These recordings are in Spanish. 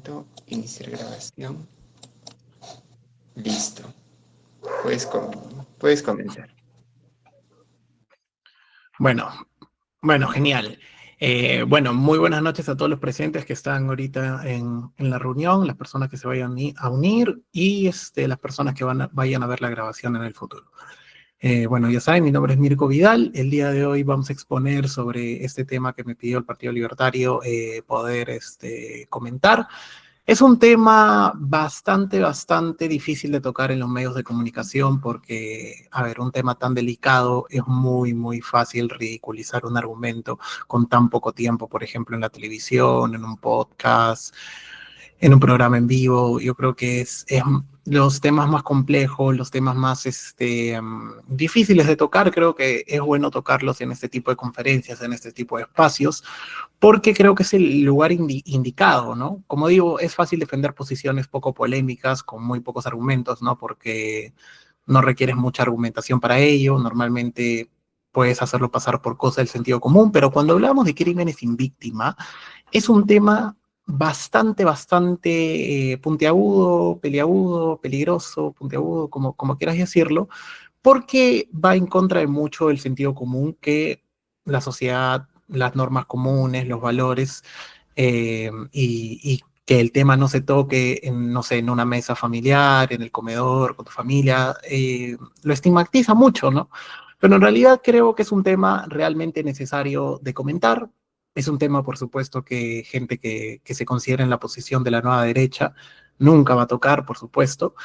momento, iniciar grabación. Listo. Puedes comenzar. Bueno, genial. Muy buenas noches a todos los presentes que están ahorita en la reunión, las personas que se vayan a unir y las personas que vayan a ver la grabación en el futuro. Ya saben, mi nombre es Mirko Vidal. El día de hoy vamos a exponer sobre este tema que me pidió el Partido Libertario poder comentar. Es un tema bastante difícil de tocar en los medios de comunicación porque, a ver, un tema tan delicado es muy fácil ridiculizar un argumento con tan poco tiempo, por ejemplo, en la televisión, en un podcast, en un programa en vivo. Yo creo que es los temas más complejos, los temas más difíciles de tocar, creo que es bueno tocarlos en este tipo de conferencias, en este tipo de espacios, porque creo que es el lugar indicado, ¿no? Como digo, es fácil defender posiciones poco polémicas con muy pocos argumentos, ¿no? Porque no requieres mucha argumentación para ello, normalmente puedes hacerlo pasar por cosas del sentido común, pero cuando hablamos de crímenes sin víctima, es un tema bastante puntiagudo, peliagudo, peligroso, puntiagudo, como quieras decirlo, porque va en contra de mucho del sentido común que la sociedad, las normas comunes, los valores, y que el tema no se toque en, no sé, en una mesa familiar, en el comedor, con tu familia, lo estigmatiza mucho, ¿no? Pero en realidad creo que es un tema realmente necesario de comentar. Es un tema, por supuesto, que gente que se considera en la posición de la nueva derecha nunca va a tocar, por supuesto,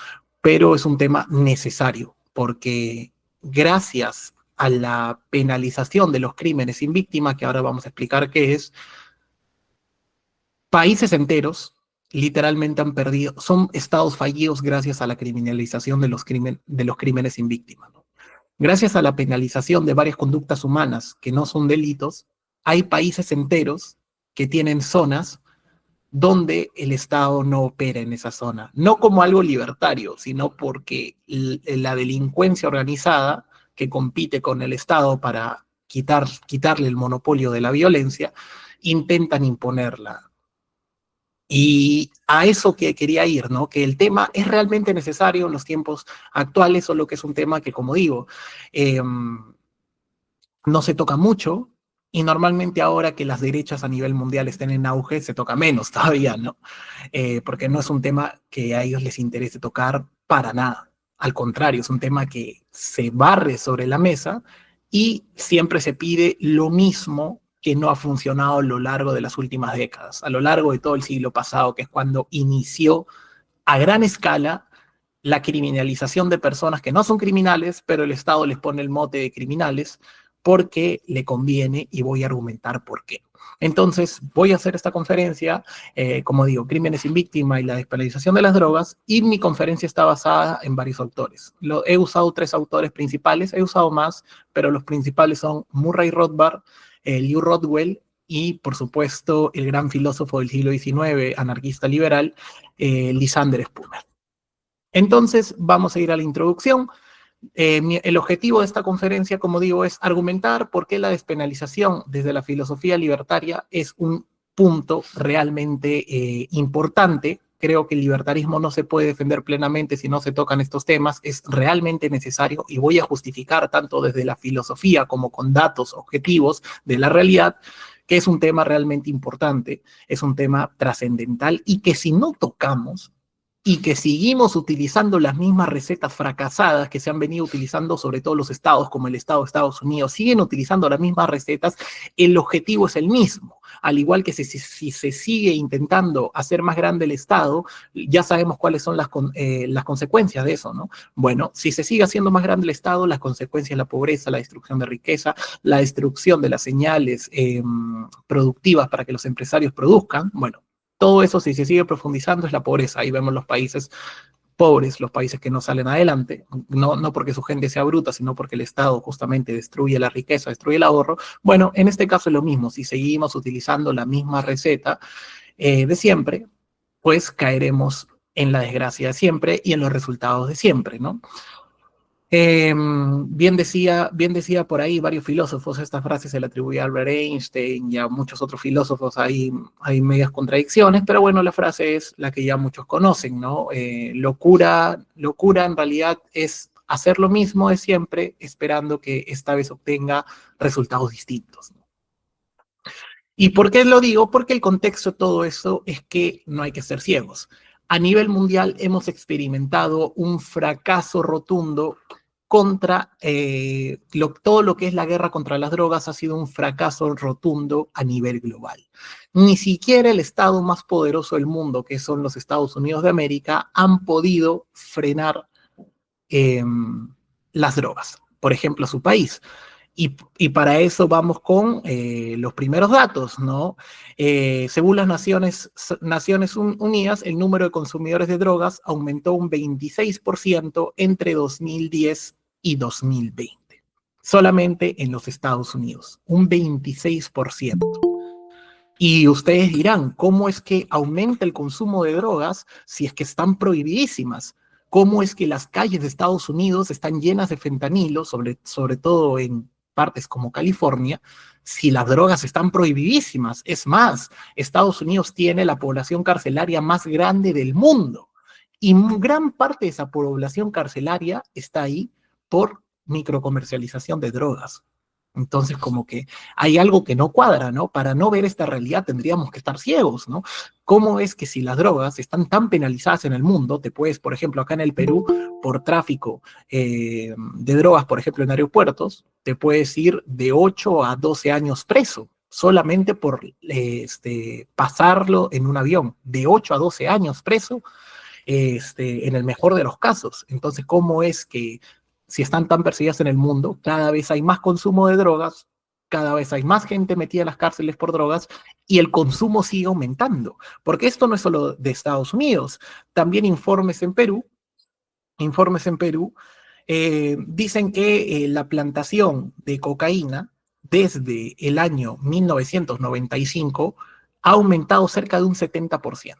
pero es un tema necesario porque gracias a la penalización de los crímenes sin víctima, que ahora vamos a explicar qué es, países enteros literalmente han perdido, son estados fallidos gracias a la criminalización de los crímenes sin víctima, ¿no? Gracias a la penalización de varias conductas humanas que no son delitos, hay países enteros que tienen zonas donde el Estado no opera en esa zona, no como algo libertario, sino porque la delincuencia organizada que compite con el Estado para quitarle el monopolio de la violencia, intentan imponerla. Y a eso que quería ir, ¿no? Que el tema es realmente necesario en los tiempos actuales, solo que es un tema que, como digo, no se toca mucho, y normalmente ahora que las derechas a nivel mundial estén en auge, se toca menos todavía, ¿no? Porque no es un tema que a ellos les interese tocar para nada. Al contrario, es un tema que se barre sobre la mesa y siempre se pide lo mismo que no ha funcionado a lo largo de las últimas décadas, a lo largo de todo el siglo pasado, que es cuando inició a gran escala la criminalización de personas que no son criminales, pero el Estado les pone el mote de criminales porque le conviene, y voy a argumentar por qué. Entonces, voy a hacer esta conferencia, como digo, crímenes sin víctima y la despenalización de las drogas, y mi conferencia está basada en varios autores. He usado 3 autores principales, he usado más, pero los principales son Murray Rothbard, Lew Rodwell y, por supuesto, el gran filósofo del siglo XIX, anarquista liberal, Lysander Spooner. Entonces, vamos a ir a la introducción. El objetivo de esta conferencia, como digo, es argumentar por qué la despenalización desde la filosofía libertaria es un punto realmente importante. Creo que el libertarismo no se puede defender plenamente si no se tocan estos temas. Es realmente necesario, y voy a justificar tanto desde la filosofía como con datos objetivos de la realidad, que es un tema realmente importante, es un tema trascendental, y que si no tocamos y que seguimos utilizando las mismas recetas fracasadas que se han venido utilizando, sobre todo los estados, como el estado de Estados Unidos, siguen utilizando las mismas recetas, el objetivo es el mismo. Al igual que si se sigue intentando hacer más grande el Estado, ya sabemos cuáles son las consecuencias de eso, ¿no? Bueno, si se sigue haciendo más grande el Estado, las consecuencias, la pobreza, la destrucción de riqueza, la destrucción de las señales productivas para que los empresarios produzcan, bueno, todo eso, si se sigue profundizando, es la pobreza. Ahí vemos los países pobres, los países que no salen adelante, no porque su gente sea bruta, sino porque el Estado justamente destruye la riqueza, destruye el ahorro. Bueno, en este caso es lo mismo. Si seguimos utilizando la misma receta de siempre, pues caeremos en la desgracia de siempre y en los resultados de siempre, ¿no? Bien decía por ahí varios filósofos, esta frase se le atribuye a Albert Einstein y a muchos otros filósofos, hay medias contradicciones, pero bueno, la frase es la que ya muchos conocen, ¿no? Locura en realidad es hacer lo mismo de siempre, esperando que esta vez obtenga resultados distintos, ¿no? ¿Y por qué lo digo? Porque el contexto de todo eso es que no hay que ser ciegos. A nivel mundial hemos experimentado un fracaso rotundo contra todo lo que es la guerra contra las drogas ha sido un fracaso rotundo a nivel global. Ni siquiera el estado más poderoso del mundo, que son los Estados Unidos de América, han podido frenar eh, las drogas. Por ejemplo, su país. Y para eso vamos con los primeros datos, ¿no? Según las Naciones Unidas, el número de consumidores de drogas aumentó un 26% entre 2010 y 2020. Solamente en los Estados Unidos, un 26%. Y ustedes dirán, ¿cómo es que aumenta el consumo de drogas si es que están prohibidísimas? ¿Cómo es que las calles de Estados Unidos están llenas de fentanilo, sobre todo en partes como California, si las drogas están prohibidísimas? Es más, Estados Unidos tiene la población carcelaria más grande del mundo y gran parte de esa población carcelaria está ahí por microcomercialización de drogas. Entonces, como que hay algo que no cuadra, ¿no? Para no ver esta realidad tendríamos que estar ciegos, ¿no? ¿Cómo es que si las drogas están tan penalizadas en el mundo, te puedes, por ejemplo, acá en el Perú, por tráfico de drogas, por ejemplo, en aeropuertos, te puedes ir de 8 a 12 años preso, solamente por pasarlo en un avión, de 8 a 12 años preso, en el mejor de los casos. Entonces, ¿cómo es que si están tan perseguidas en el mundo, cada vez hay más consumo de drogas, cada vez hay más gente metida en las cárceles por drogas y el consumo sigue aumentando? Porque esto no es solo de Estados Unidos, también informes en Perú dicen que la plantación de cocaína desde el año 1995 ha aumentado cerca de un 70%.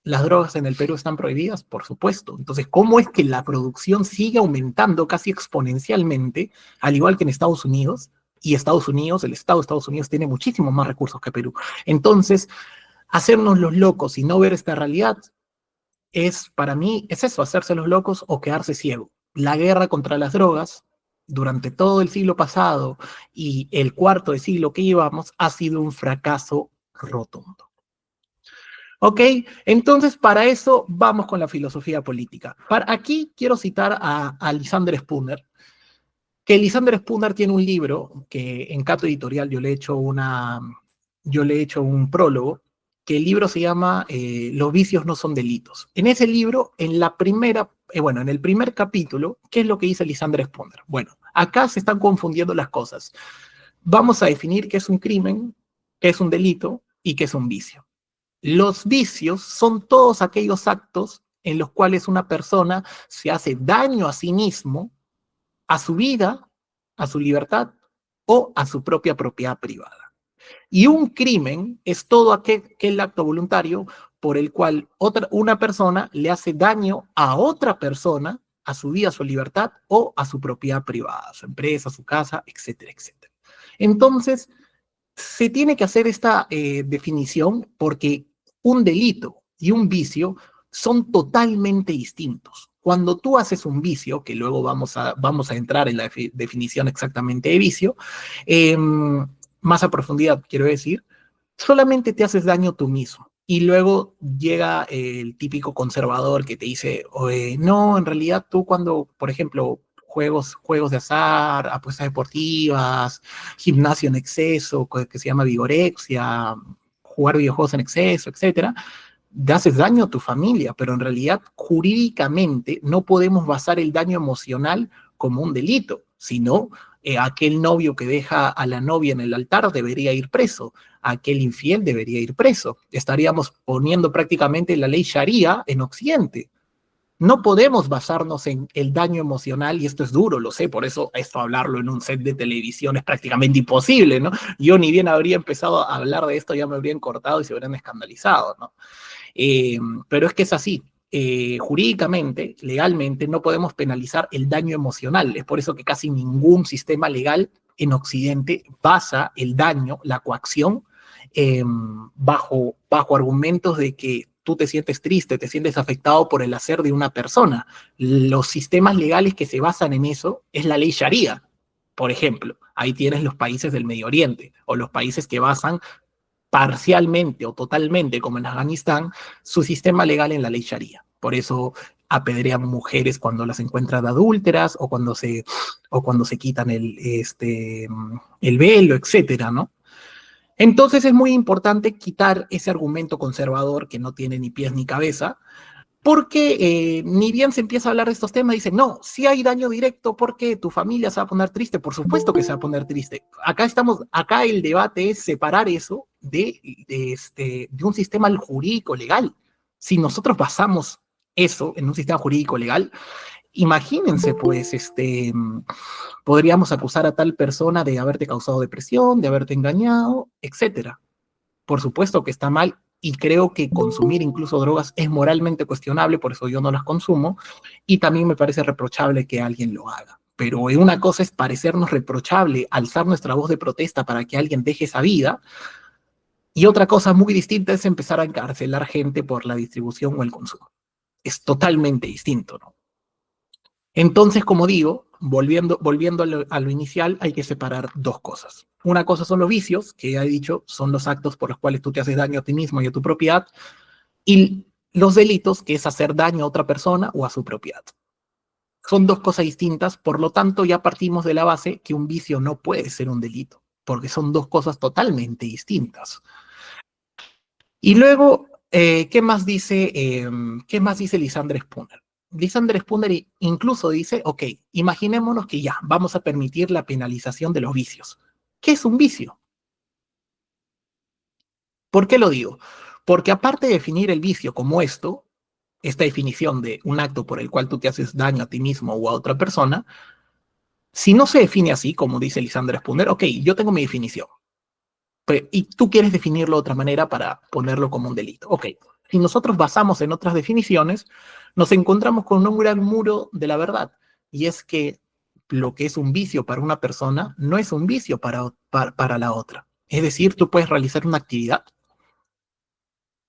¿Las drogas en el Perú están prohibidas? Por supuesto. Entonces, ¿cómo es que la producción sigue aumentando casi exponencialmente, al igual que en Estados Unidos? Y Estados Unidos, el Estado de Estados Unidos tiene muchísimos más recursos que Perú. Entonces, hacernos los locos y no ver esta realidad para mí, es eso, hacerse los locos o quedarse ciego. La guerra contra las drogas durante todo el siglo pasado y el cuarto de siglo que llevamos ha sido un fracaso rotundo. ¿Ok? Entonces, para eso vamos con la filosofía política. Aquí quiero citar a Lysander Spooner, que Lysander Spooner tiene un libro que en Cato Editorial yo le he hecho un prólogo, que el libro se llama Los vicios no son delitos. En ese libro, en el primer capítulo, ¿qué es lo que dice Lysander Spooner? Bueno, acá se están confundiendo las cosas. Vamos a definir qué es un crimen, qué es un delito y qué es un vicio. Los vicios son todos aquellos actos en los cuales una persona se hace daño a sí mismo, a su vida, a su libertad o a su propia propiedad privada. Y un crimen es todo aquel acto voluntario por el cual una persona le hace daño a otra persona, a su vida, a su libertad o a su propiedad privada, a su empresa, a su casa, etcétera, etcétera. Entonces, se tiene que hacer esta definición porque un delito y un vicio son totalmente distintos. Cuando tú haces un vicio, que luego vamos a entrar en la definición exactamente de vicio, más a profundidad quiero decir, solamente te haces daño tú mismo. Y luego llega el típico conservador que te dice, no, en realidad tú cuando, por ejemplo, juegos de azar, apuestas deportivas, gimnasio en exceso, que se llama vigorexia, jugar videojuegos en exceso, etcétera, te haces daño a tu familia, pero en realidad jurídicamente no podemos basar el daño emocional como un delito, sino aquel novio que deja a la novia en el altar debería ir preso, aquel infiel debería ir preso. Estaríamos poniendo prácticamente la ley Sharia en Occidente. No podemos basarnos en el daño emocional, y esto es duro, lo sé, por eso esto hablarlo en un set de televisión es prácticamente imposible, ¿no? Yo ni bien habría empezado a hablar de esto, ya me habrían cortado y se habrían escandalizado, ¿no? Pero es que es así. jurídicamente, legalmente, no podemos penalizar el daño emocional. Es por eso que casi ningún sistema legal en Occidente basa el daño, la coacción, bajo argumentos de que tú te sientes triste, te sientes afectado por el hacer de una persona. Los sistemas legales que se basan en eso es la ley Sharia, por ejemplo. Ahí tienes los países del Medio Oriente o los países que basan parcialmente o totalmente, como en Afganistán, su sistema legal en la ley Sharia. Por eso apedrean mujeres cuando las encuentran adúlteras o cuando se quitan el velo, etcétera, ¿no? Entonces es muy importante quitar ese argumento conservador que no tiene ni pies ni cabeza, porque ni bien se empieza a hablar de estos temas, dicen, no, si hay daño directo porque tu familia se va a poner triste, por supuesto que se va a poner triste. Acá el debate es separar eso de un sistema jurídico legal. Si nosotros basamos eso en un sistema jurídico legal, imagínense, pues, podríamos acusar a tal persona de haberte causado depresión, de haberte engañado, etcétera. Por supuesto que está mal y creo que consumir incluso drogas es moralmente cuestionable, por eso yo no las consumo, y también me parece reprochable que alguien lo haga. Pero una cosa es parecernos reprochable, alzar nuestra voz de protesta para que alguien deje esa vida, y otra cosa muy distinta es empezar a encarcelar gente por la distribución o el consumo. Es totalmente distinto, ¿no? Entonces, como digo, volviendo a lo inicial, hay que separar dos cosas. Una cosa son los vicios, que ya he dicho, son los actos por los cuales tú te haces daño a ti mismo y a tu propiedad, y los delitos, que es hacer daño a otra persona o a su propiedad. Son dos cosas distintas, por lo tanto ya partimos de la base que un vicio no puede ser un delito, porque son dos cosas totalmente distintas. Y luego, ¿qué más dice Lysander Spooner? Lysander Spooner incluso dice, ok, imaginémonos que ya vamos a permitir la penalización de los vicios. ¿Qué es un vicio? ¿Por qué lo digo? Porque aparte de definir el vicio como esto, esta definición de un acto por el cual tú te haces daño a ti mismo o a otra persona, si no se define así, como dice Lysander Spooner, ok, yo tengo mi definición, y tú quieres definirlo de otra manera para ponerlo como un delito. Ok, si nosotros basamos en otras definiciones, nos encontramos con un gran muro de la verdad, y es que lo que es un vicio para una persona no es un vicio para la otra. Es decir, tú puedes realizar una actividad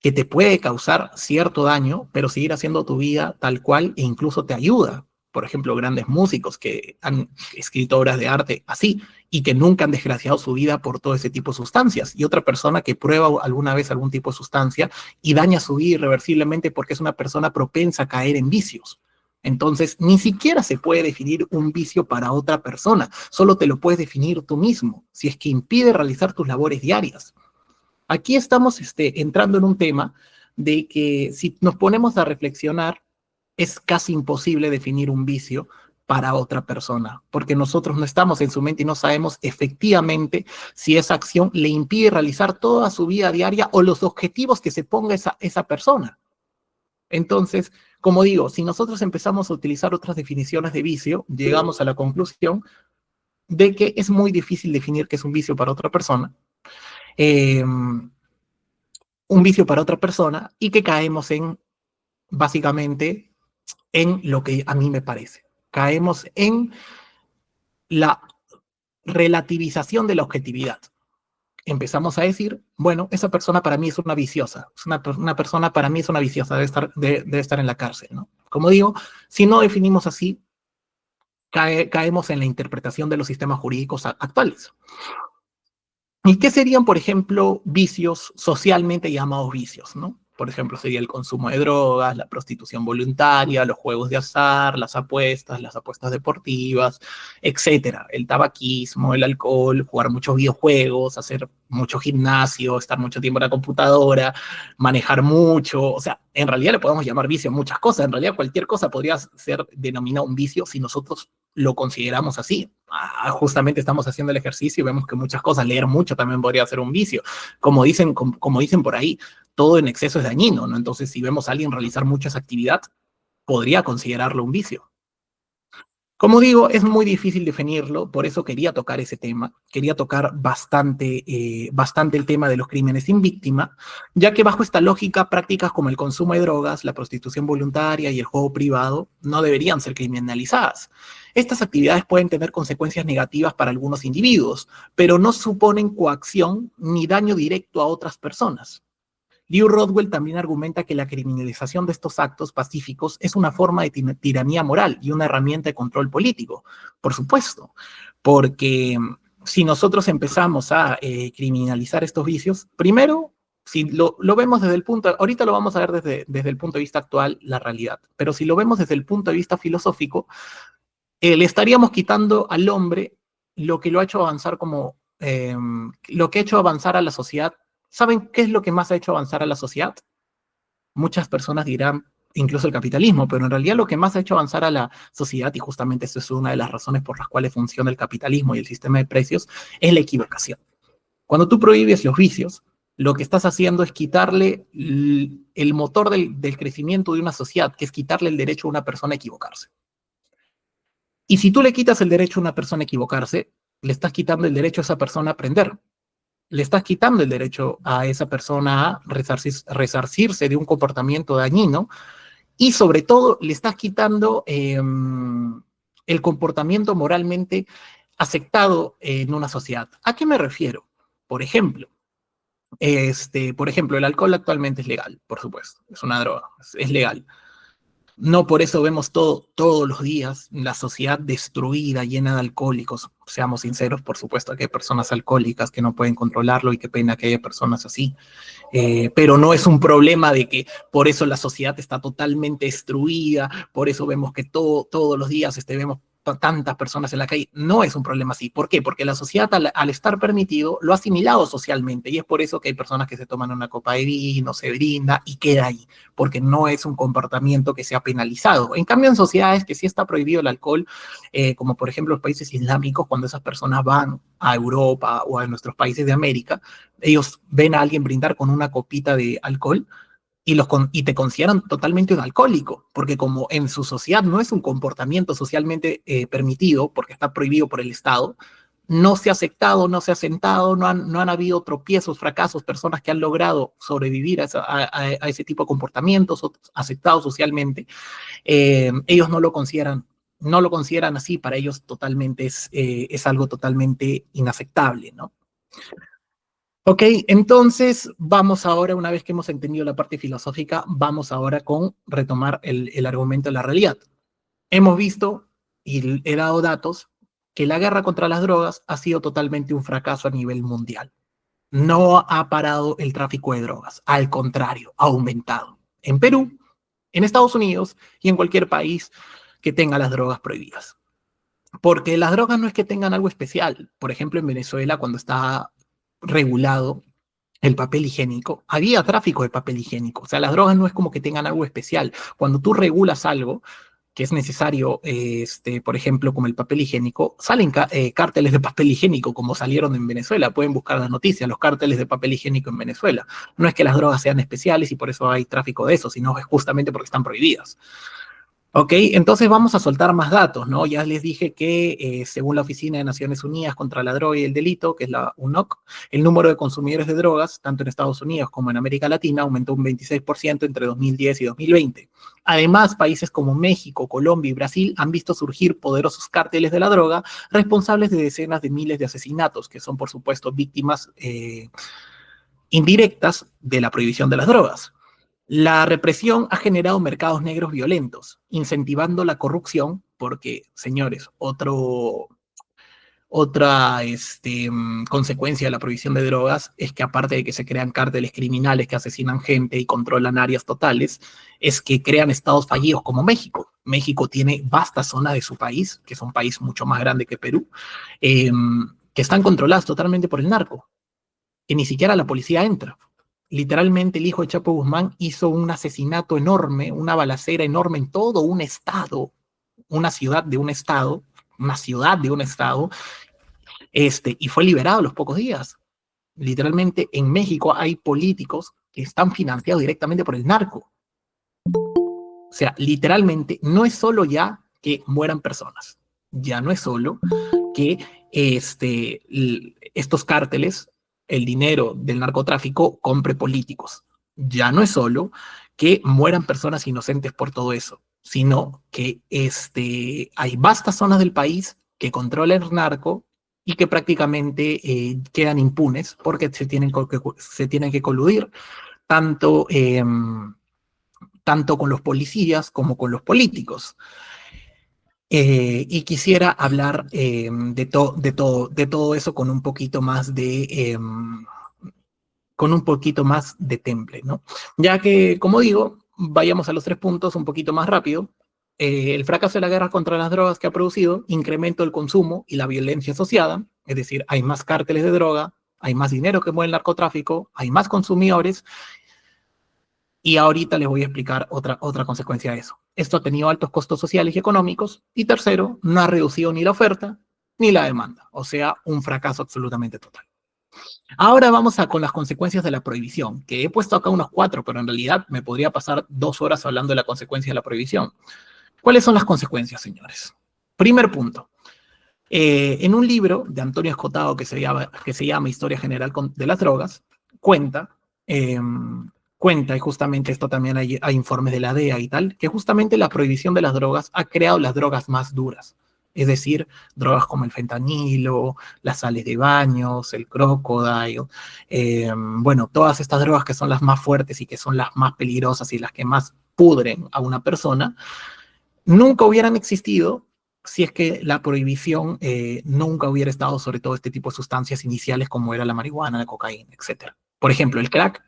que te puede causar cierto daño, pero seguir haciendo tu vida tal cual e incluso te ayuda. Por ejemplo, grandes músicos que han escrito obras de arte así y que nunca han desgraciado su vida por todo ese tipo de sustancias. Y otra persona que prueba alguna vez algún tipo de sustancia y daña su vida irreversiblemente porque es una persona propensa a caer en vicios. Entonces, ni siquiera se puede definir un vicio para otra persona, solo te lo puedes definir tú mismo, si es que impide realizar tus labores diarias. Aquí estamos entrando en un tema de que si nos ponemos a reflexionar, es casi imposible definir un vicio para otra persona, porque nosotros no estamos en su mente y no sabemos efectivamente si esa acción le impide realizar toda su vida diaria o los objetivos que se ponga esa persona. Entonces, como digo, si nosotros empezamos a utilizar otras definiciones de vicio, llegamos a la conclusión de que es muy difícil definir qué es un vicio para otra persona. Un vicio para otra persona y que caemos básicamente, en lo que a mí me parece. Caemos en la relativización de la objetividad. Empezamos a decir, bueno, esa persona para mí es una viciosa, una persona para mí es una viciosa, debe estar en la cárcel, ¿no? Como digo, si no definimos así, caemos en la interpretación de los sistemas jurídicos actuales. ¿Y qué serían, por ejemplo, vicios socialmente llamados vicios, ¿no? Por ejemplo, sería el consumo de drogas, la prostitución voluntaria, los juegos de azar, las apuestas deportivas, etcétera. El tabaquismo, el alcohol, jugar muchos videojuegos, hacer mucho gimnasio, estar mucho tiempo en la computadora, manejar mucho. O sea, en realidad le podemos llamar vicio a muchas cosas. En realidad cualquier cosa podría ser denominada un vicio si nosotros lo consideramos así. Justamente estamos haciendo el ejercicio y vemos que muchas cosas, leer mucho también podría ser un vicio. Como dicen por ahí, todo en exceso es dañino, ¿no? Entonces, si vemos a alguien realizar muchas actividades, podría considerarlo un vicio. Como digo, es muy difícil definirlo, por eso quería tocar ese tema, quería tocar bastante el tema de los crímenes sin víctima, ya que bajo esta lógica, prácticas como el consumo de drogas, la prostitución voluntaria y el juego privado no deberían ser criminalizadas. Estas actividades pueden tener consecuencias negativas para algunos individuos, pero no suponen coacción ni daño directo a otras personas. Lew Rodwell también argumenta que la criminalización de estos actos pacíficos es una forma de tiranía moral y una herramienta de control político. Por supuesto, porque si nosotros empezamos a criminalizar estos vicios, primero, si lo vemos desde el punto, ahorita lo vamos a ver desde el punto de vista actual, la realidad, pero si lo vemos desde el punto de vista filosófico, le estaríamos quitando al hombre lo que lo ha hecho avanzar lo que ha hecho avanzar a la sociedad. ¿Saben qué es lo que más ha hecho avanzar a la sociedad? Muchas personas dirán incluso el capitalismo, pero en realidad lo que más ha hecho avanzar a la sociedad, y justamente eso es una de las razones por las cuales funciona el capitalismo y el sistema de precios, es la equivocación. Cuando tú prohíbes los vicios, lo que estás haciendo es quitarle el motor del crecimiento de una sociedad, que es quitarle el derecho a una persona a equivocarse. Y si tú le quitas el derecho a una persona a equivocarse, le estás quitando el derecho a esa persona a aprender. Le estás quitando el derecho a esa persona a resarcirse de un comportamiento dañino y sobre todo le estás quitando el comportamiento moralmente aceptado en una sociedad. ¿A qué me refiero? Por ejemplo, el alcohol actualmente es legal, por supuesto, es una droga, es legal. No por eso vemos todos los días la sociedad destruida, llena de alcohólicos. Seamos sinceros, por supuesto que hay personas alcohólicas que no pueden controlarlo y qué pena que haya personas así. Pero no es un problema de que por eso la sociedad está totalmente destruida, por eso vemos que todos los días vemos tantas personas en la calle. No es un problema así. ¿Por qué? Porque la sociedad al estar permitido lo ha asimilado socialmente y es por eso que hay personas que se toman una copa de vino, se brinda y queda ahí, porque no es un comportamiento que sea penalizado. En cambio, en sociedades que sí está prohibido el alcohol, como por ejemplo los países islámicos, cuando esas personas van a Europa o a nuestros países de América, ellos ven a alguien brindar con una copita de alcohol y te consideran totalmente un alcohólico, porque como en su sociedad no es un comportamiento socialmente permitido, porque está prohibido por el Estado, no se ha aceptado, no se ha sentado, no han habido tropiezos, fracasos, personas que han logrado sobrevivir a ese tipo de comportamientos aceptados socialmente, ellos no lo consideran así, para ellos totalmente es algo totalmente inaceptable, ¿no? Ok, entonces vamos ahora, una vez que hemos entendido la parte filosófica, vamos ahora con retomar el argumento de la realidad. Hemos visto, y he dado datos, que la guerra contra las drogas ha sido totalmente un fracaso a nivel mundial. No ha parado el tráfico de drogas, al contrario, ha aumentado. En Perú, en Estados Unidos y en cualquier país que tenga las drogas prohibidas. Porque las drogas no es que tengan algo especial. Por ejemplo, en Venezuela, cuando está regulado el papel higiénico, había tráfico de papel higiénico. O sea, las drogas no es como que tengan algo especial. Cuando tú regulas algo que es necesario, por ejemplo, como el papel higiénico, salen cárteles de papel higiénico, como salieron en Venezuela. Pueden buscar las noticias, los cárteles de papel higiénico en Venezuela. No es que las drogas sean especiales y por eso hay tráfico de eso, sino es justamente porque están prohibidas. Ok, entonces vamos a soltar más datos, ¿no? Ya les dije que según la Oficina de Naciones Unidas contra la Droga y el Delito, que es la UNOC, el número de consumidores de drogas, tanto en Estados Unidos como en América Latina, aumentó un 26% entre 2010 y 2020. Además, países como México, Colombia y Brasil han visto surgir poderosos cárteles de la droga responsables de decenas de miles de asesinatos, que son, por supuesto, víctimas indirectas de la prohibición de las drogas. La represión ha generado mercados negros violentos, incentivando la corrupción, porque, señores, otra consecuencia de la prohibición de drogas es que aparte de que se crean cárteles criminales que asesinan gente y controlan áreas totales, es que crean estados fallidos como México. México tiene vastas zonas de su país, que es un país mucho más grande que Perú, que están controladas totalmente por el narco, que ni siquiera la policía entra. Literalmente el hijo de Chapo Guzmán hizo un asesinato enorme, una balacera enorme en todo un estado, una ciudad de un estado, y fue liberado a los pocos días. Literalmente en México hay políticos que están financiados directamente por el narco. O sea, literalmente no es solo ya que mueran personas. ya no es solo que estos cárteles, el dinero del narcotráfico, compre políticos. Ya no es solo que mueran personas inocentes por todo eso, sino que hay vastas zonas del país que controla el narco y que prácticamente quedan impunes porque se tienen que coludir tanto, tanto con los policías como con los políticos. Y quisiera hablar de todo eso con un poquito más de temple, ¿no? Ya que, como digo, vayamos a los 3 puntos un poquito más rápido. El fracaso de la guerra contra las drogas que ha producido incremento del consumo y la violencia asociada, es decir, hay más cárteles de droga, hay más dinero que mueve el narcotráfico, hay más consumidores, y ahorita les voy a explicar otra consecuencia de eso. Esto ha tenido altos costos sociales y económicos. Y tercero, no ha reducido ni la oferta ni la demanda. O sea, un fracaso absolutamente total. Ahora vamos con las consecuencias de la prohibición, que he puesto acá unos 4, pero en realidad me podría pasar 2 horas hablando de la consecuencia de la prohibición. ¿Cuáles son las consecuencias, señores? Primer punto. En un libro de Antonio Escotado que se llama Historia General de las Drogas, cuenta, y justamente esto también hay informes de la DEA y tal, que justamente la prohibición de las drogas ha creado las drogas más duras. Es decir, drogas como el fentanilo, las sales de baños, el crocodile, bueno, todas estas drogas que son las más fuertes y que son las más peligrosas y las que más pudren a una persona, nunca hubieran existido si es que la prohibición nunca hubiera estado sobre todo este tipo de sustancias iniciales como era la marihuana, la cocaína, etc. Por ejemplo, el crack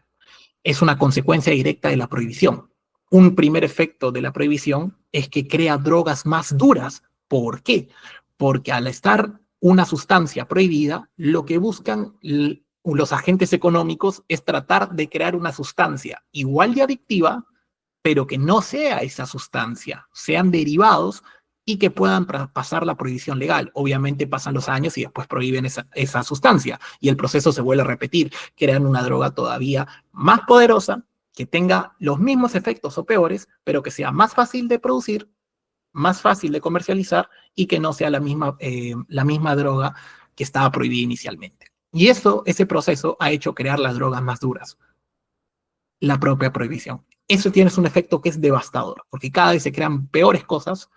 es una consecuencia directa de la prohibición. Un primer efecto de la prohibición es que crea drogas más duras. ¿Por qué? Porque al estar una sustancia prohibida, lo que buscan los agentes económicos es tratar de crear una sustancia igual de adictiva, pero que no sea esa sustancia, sean derivados y que puedan pasar la prohibición legal. Obviamente pasan los años y después prohíben esa sustancia y el proceso se vuelve a repetir, crean una droga todavía más poderosa, que tenga los mismos efectos o peores, pero que sea más fácil de producir, más fácil de comercializar y que no sea la misma droga que estaba prohibida inicialmente. Y ese proceso ha hecho crear las drogas más duras, la propia prohibición. Eso tiene un efecto que es devastador, porque cada vez se crean peores cosas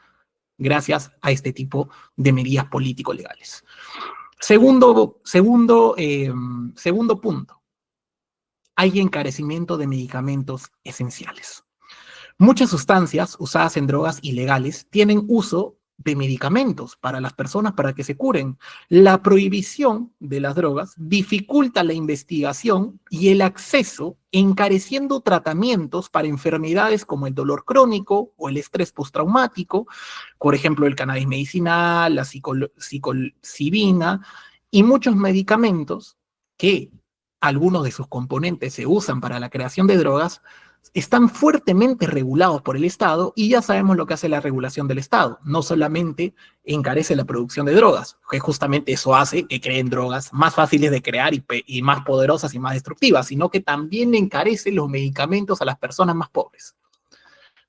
gracias a este tipo de medidas político-legales. Segundo punto, hay encarecimiento de medicamentos esenciales. Muchas sustancias usadas en drogas ilegales tienen uso de medicamentos para las personas para que se curen. La prohibición de las drogas dificulta la investigación y el acceso, encareciendo tratamientos para enfermedades como el dolor crónico o el estrés postraumático, por ejemplo, el cannabis medicinal, la psilocibina y muchos medicamentos que algunos de sus componentes se usan para la creación de drogas, están fuertemente regulados por el Estado y ya sabemos lo que hace la regulación del Estado. No solamente encarece la producción de drogas, que justamente eso hace que creen drogas más fáciles de crear y más poderosas y más destructivas, sino que también encarece los medicamentos a las personas más pobres.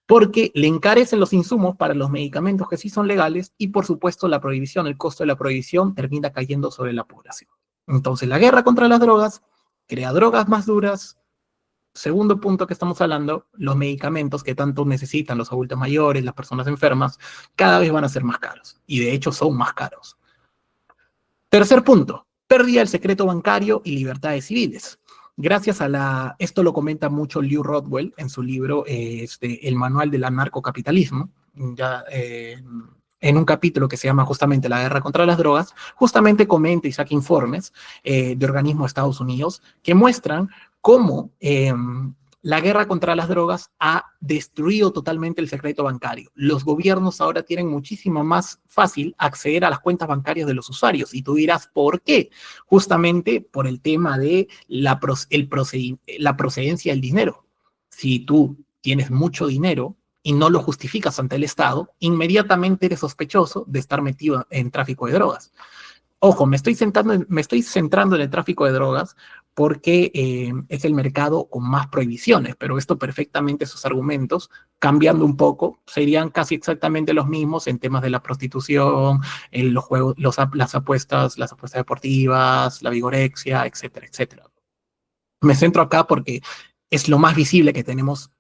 Porque le encarecen los insumos para los medicamentos que sí son legales y por supuesto la prohibición, el costo de la prohibición termina cayendo sobre la población. Entonces la guerra contra las drogas crea drogas más duras. Segundo punto que estamos hablando, los medicamentos que tanto necesitan los adultos mayores, las personas enfermas, cada vez van a ser más caros. Y de hecho son más caros. Tercer punto, pérdida del secreto bancario y libertades civiles. Gracias a esto lo comenta mucho Lew Rodwell en su libro El manual del anarcocapitalismo, ya en un capítulo que se llama justamente La guerra contra las drogas, justamente comenta y saca informes de organismos de Estados Unidos que muestran cómo la guerra contra las drogas ha destruido totalmente el secreto bancario. Los gobiernos ahora tienen muchísimo más fácil acceder a las cuentas bancarias de los usuarios. Y tú dirás, ¿por qué? Justamente por el tema de la procedencia del dinero. Si tú tienes mucho dinero y no lo justificas ante el Estado, inmediatamente eres sospechoso de estar metido en tráfico de drogas. Ojo, me estoy centrando en el tráfico de drogas porque es el mercado con más prohibiciones, pero esto perfectamente, esos argumentos, cambiando un poco, serían casi exactamente los mismos en temas de la prostitución, en los juegos, las apuestas deportivas, la vigorexia, etcétera, etcétera. Me centro acá porque es lo más visible que tenemos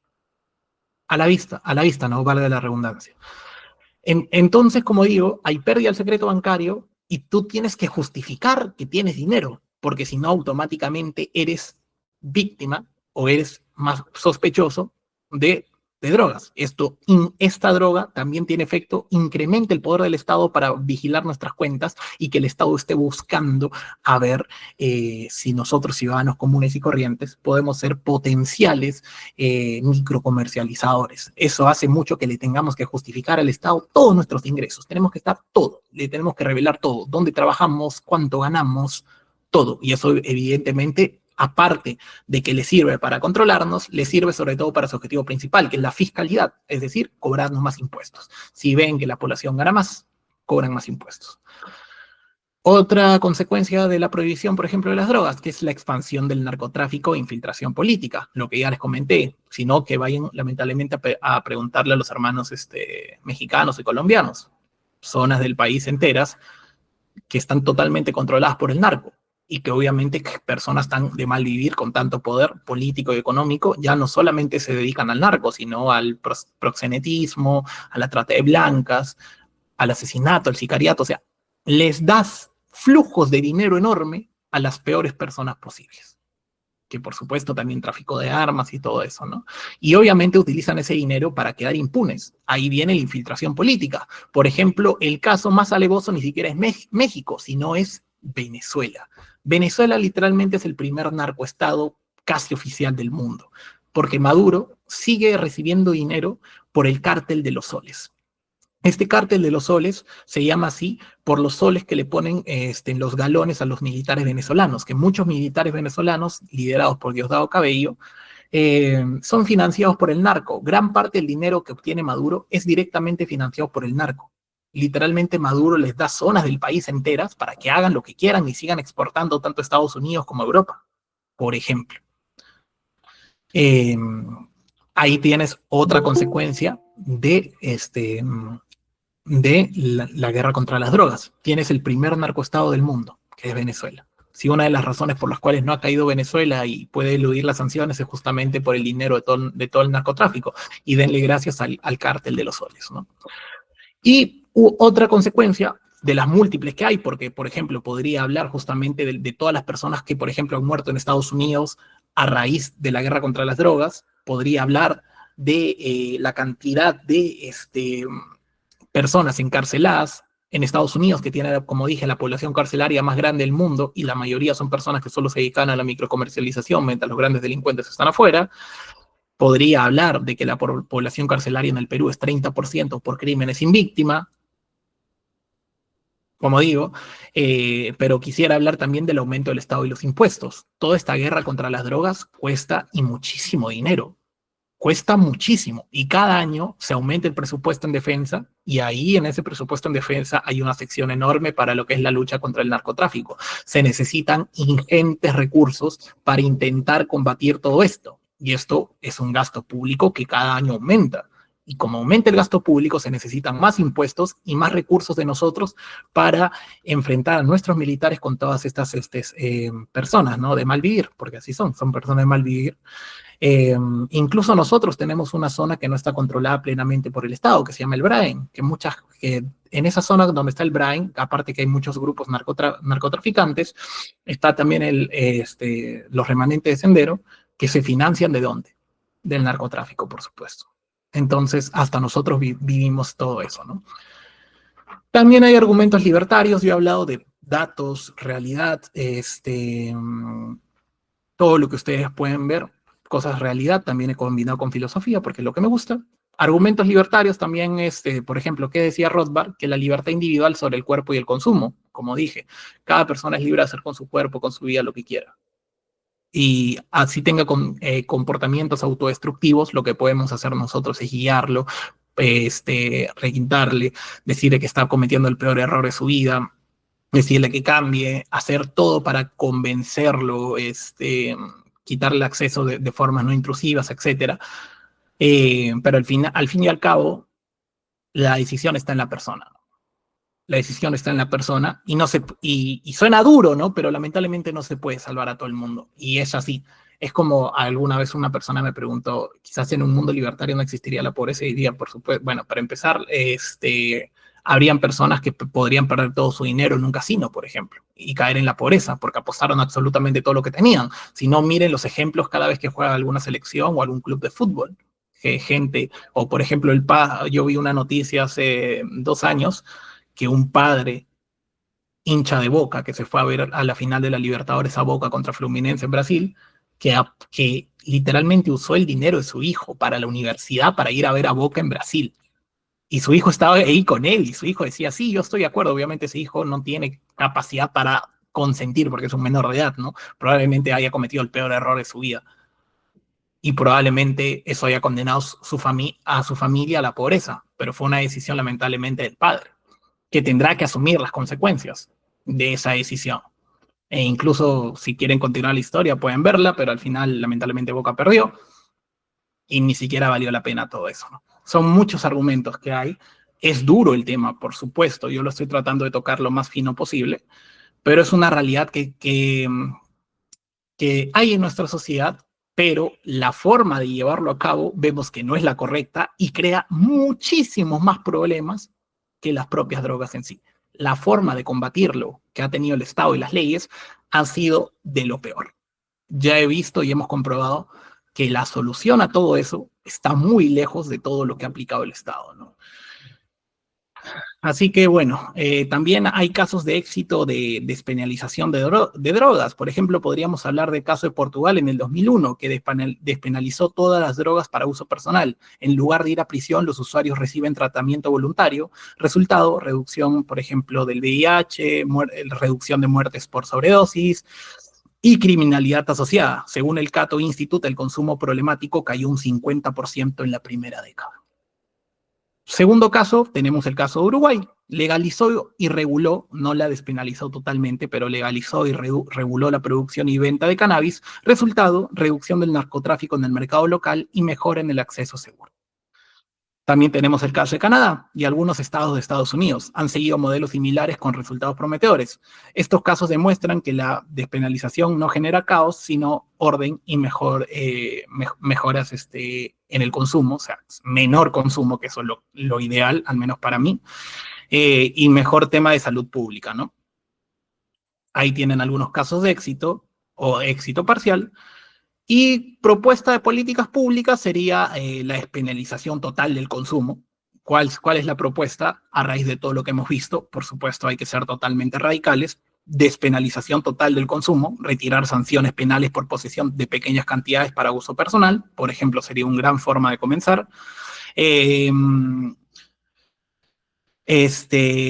a la vista, no valga la redundancia. Entonces, como digo, hay pérdida del secreto bancario y tú tienes que justificar que tienes dinero, porque si no, automáticamente eres víctima o eres más sospechoso de, de drogas. Esta droga también tiene efecto, incrementa el poder del Estado para vigilar nuestras cuentas y que el Estado esté buscando a ver si nosotros, ciudadanos comunes y corrientes, podemos ser potenciales microcomercializadores. Eso hace mucho que le tengamos que justificar al Estado todos nuestros ingresos. Tenemos que estar todo, le tenemos que revelar todo, dónde trabajamos, cuánto ganamos, todo. Y eso evidentemente, aparte de que le sirve para controlarnos, le sirve sobre todo para su objetivo principal, que es la fiscalidad, es decir, cobrarnos más impuestos. Si ven que la población gana más, cobran más impuestos. Otra consecuencia de la prohibición, por ejemplo, de las drogas, que es la expansión del narcotráfico e infiltración política, lo que ya les comenté, sino que vayan lamentablemente a preguntarle a los hermanos mexicanos y colombianos, zonas del país enteras que están totalmente controladas por el narco y que obviamente personas tan de mal vivir con tanto poder político y económico ya no solamente se dedican al narco, sino al proxenetismo, a la trata de blancas, al asesinato, al sicariato, o sea, les das flujos de dinero enorme a las peores personas posibles, que por supuesto también tráfico de armas y todo eso, ¿no? Y obviamente utilizan ese dinero para quedar impunes. Ahí viene la infiltración política. Por ejemplo, el caso más alevoso ni siquiera es México, sino es Venezuela. Venezuela literalmente es el primer narcoestado casi oficial del mundo, porque Maduro sigue recibiendo dinero por el cártel de los soles. Este cártel de los soles se llama así por los soles que le ponen en los galones a los militares venezolanos, que muchos militares venezolanos, liderados por Diosdado Cabello, son financiados por el narco. Gran parte del dinero que obtiene Maduro es directamente financiado por el narco. Literalmente Maduro les da zonas del país enteras para que hagan lo que quieran y sigan exportando tanto a Estados Unidos como a Europa, por ejemplo. Ahí tienes otra consecuencia de la guerra contra las drogas. Tienes el primer narcoestado del mundo, que es Venezuela. Si una de las razones por las cuales no ha caído Venezuela y puede eludir las sanciones es justamente por el dinero de todo el narcotráfico. Y denle gracias al cártel de los soles, ¿no? Y otra consecuencia de las múltiples que hay, porque, por ejemplo, podría hablar justamente de todas las personas que, por ejemplo, han muerto en Estados Unidos a raíz de la guerra contra las drogas, podría hablar de la cantidad de personas encarceladas en Estados Unidos, que tiene, como dije, la población carcelaria más grande del mundo, y la mayoría son personas que solo se dedican a la microcomercialización, mientras los grandes delincuentes están afuera. Podría hablar de que la población carcelaria en el Perú es 30% por crímenes sin víctima, como digo, pero quisiera hablar también del aumento del Estado y los impuestos. Toda esta guerra contra las drogas cuesta y muchísimo dinero. Cuesta muchísimo y cada año se aumenta el presupuesto en defensa y ahí en ese presupuesto en defensa hay una sección enorme para lo que es la lucha contra el narcotráfico. Se necesitan ingentes recursos para intentar combatir todo esto y esto es un gasto público que cada año aumenta. Y como aumenta el gasto público, se necesitan más impuestos y más recursos de nosotros para enfrentar a nuestros militares con todas estas personas, ¿no? De mal vivir, porque así son personas de mal vivir. Incluso nosotros tenemos una zona que no está controlada plenamente por el Estado, que se llama el Brain, que en esa zona donde está el Brain, aparte que hay muchos grupos narcotraficantes, está también los remanentes de Sendero, que se financian ¿de dónde? Del narcotráfico, por supuesto. Entonces, hasta nosotros vivimos todo eso, ¿no? También hay argumentos libertarios, yo he hablado de datos, realidad, todo lo que ustedes pueden ver, cosas realidad, también he combinado con filosofía, porque es lo que me gusta. Argumentos libertarios también, por ejemplo, ¿qué decía Rothbard? Que la libertad individual sobre el cuerpo y el consumo, como dije, cada persona es libre de hacer con su cuerpo, con su vida, lo que quiera. Y así tenga comportamientos autodestructivos, lo que podemos hacer nosotros es guiarlo, requintarle, decirle que está cometiendo el peor error de su vida, decirle que cambie, hacer todo para convencerlo, quitarle acceso de formas no intrusivas, etcétera. Pero al fin y al cabo, la decisión está en la persona, ¿no? La decisión está en la persona y, no se, y suena duro, ¿no? Pero lamentablemente no se puede salvar a todo el mundo. Y es así. Es como alguna vez una persona me preguntó, quizás en un mundo libertario no existiría la pobreza y diría, por supuesto, bueno, para empezar, habrían personas que podrían perder todo su dinero en un casino, por ejemplo, y caer en la pobreza porque apostaron absolutamente todo lo que tenían. Si no, miren los ejemplos cada vez que juega alguna selección o algún club de fútbol. Que gente, o por ejemplo, yo vi una noticia hace 2 años que un padre hincha de Boca que se fue a ver a la final de la Libertadores a Boca contra Fluminense en Brasil, que literalmente usó el dinero de su hijo para la universidad para ir a ver a Boca en Brasil. Y su hijo estaba ahí con él y su hijo decía, sí, yo estoy de acuerdo, obviamente ese hijo no tiene capacidad para consentir porque es un menor de edad, ¿no? Probablemente haya cometido el peor error de su vida y probablemente eso haya condenado a su familia a la pobreza, pero fue una decisión lamentablemente del padre que tendrá que asumir las consecuencias de esa decisión. E incluso si quieren continuar la historia pueden verla, pero al final lamentablemente Boca perdió y ni siquiera valió la pena todo eso, ¿no? Son muchos argumentos que hay. Es duro el tema, por supuesto, yo lo estoy tratando de tocar lo más fino posible, pero es una realidad que hay en nuestra sociedad, pero la forma de llevarlo a cabo vemos que no es la correcta y crea muchísimos más problemas que las propias drogas en sí. La forma de combatirlo que ha tenido el Estado y las leyes han sido de lo peor. Ya he visto y hemos comprobado que la solución a todo eso está muy lejos de todo lo que ha aplicado el Estado, ¿no? Así que bueno, también hay casos de éxito de despenalización de drogas. Por ejemplo, podríamos hablar del caso de Portugal en el 2001, que despenalizó todas las drogas para uso personal. En lugar de ir a prisión, los usuarios reciben tratamiento voluntario. Resultado, reducción, por ejemplo, del VIH, reducción de muertes por sobredosis y criminalidad asociada. Según el Cato Institute, el consumo problemático cayó un 50% en la primera década. Segundo caso, tenemos el caso de Uruguay. Legalizó y reguló, no la despenalizó totalmente, pero legalizó y reguló la producción y venta de cannabis. Resultado, reducción del narcotráfico en el mercado local y mejora en el acceso seguro. También tenemos el caso de Canadá y algunos estados de Estados Unidos. Han seguido modelos similares con resultados prometedores. Estos casos demuestran que la despenalización no genera caos, sino orden y mejoras en el consumo, o sea, menor consumo, que eso es lo ideal, al menos para mí, y mejor tema de salud pública, ¿no? Ahí tienen algunos casos de éxito o éxito parcial. Y propuesta de políticas públicas sería la despenalización total del consumo. ¿Cuál es la propuesta a raíz de todo lo que hemos visto? Por supuesto, hay que ser totalmente radicales. Despenalización total del consumo, retirar sanciones penales por posesión de pequeñas cantidades para uso personal, por ejemplo, sería una gran forma de comenzar.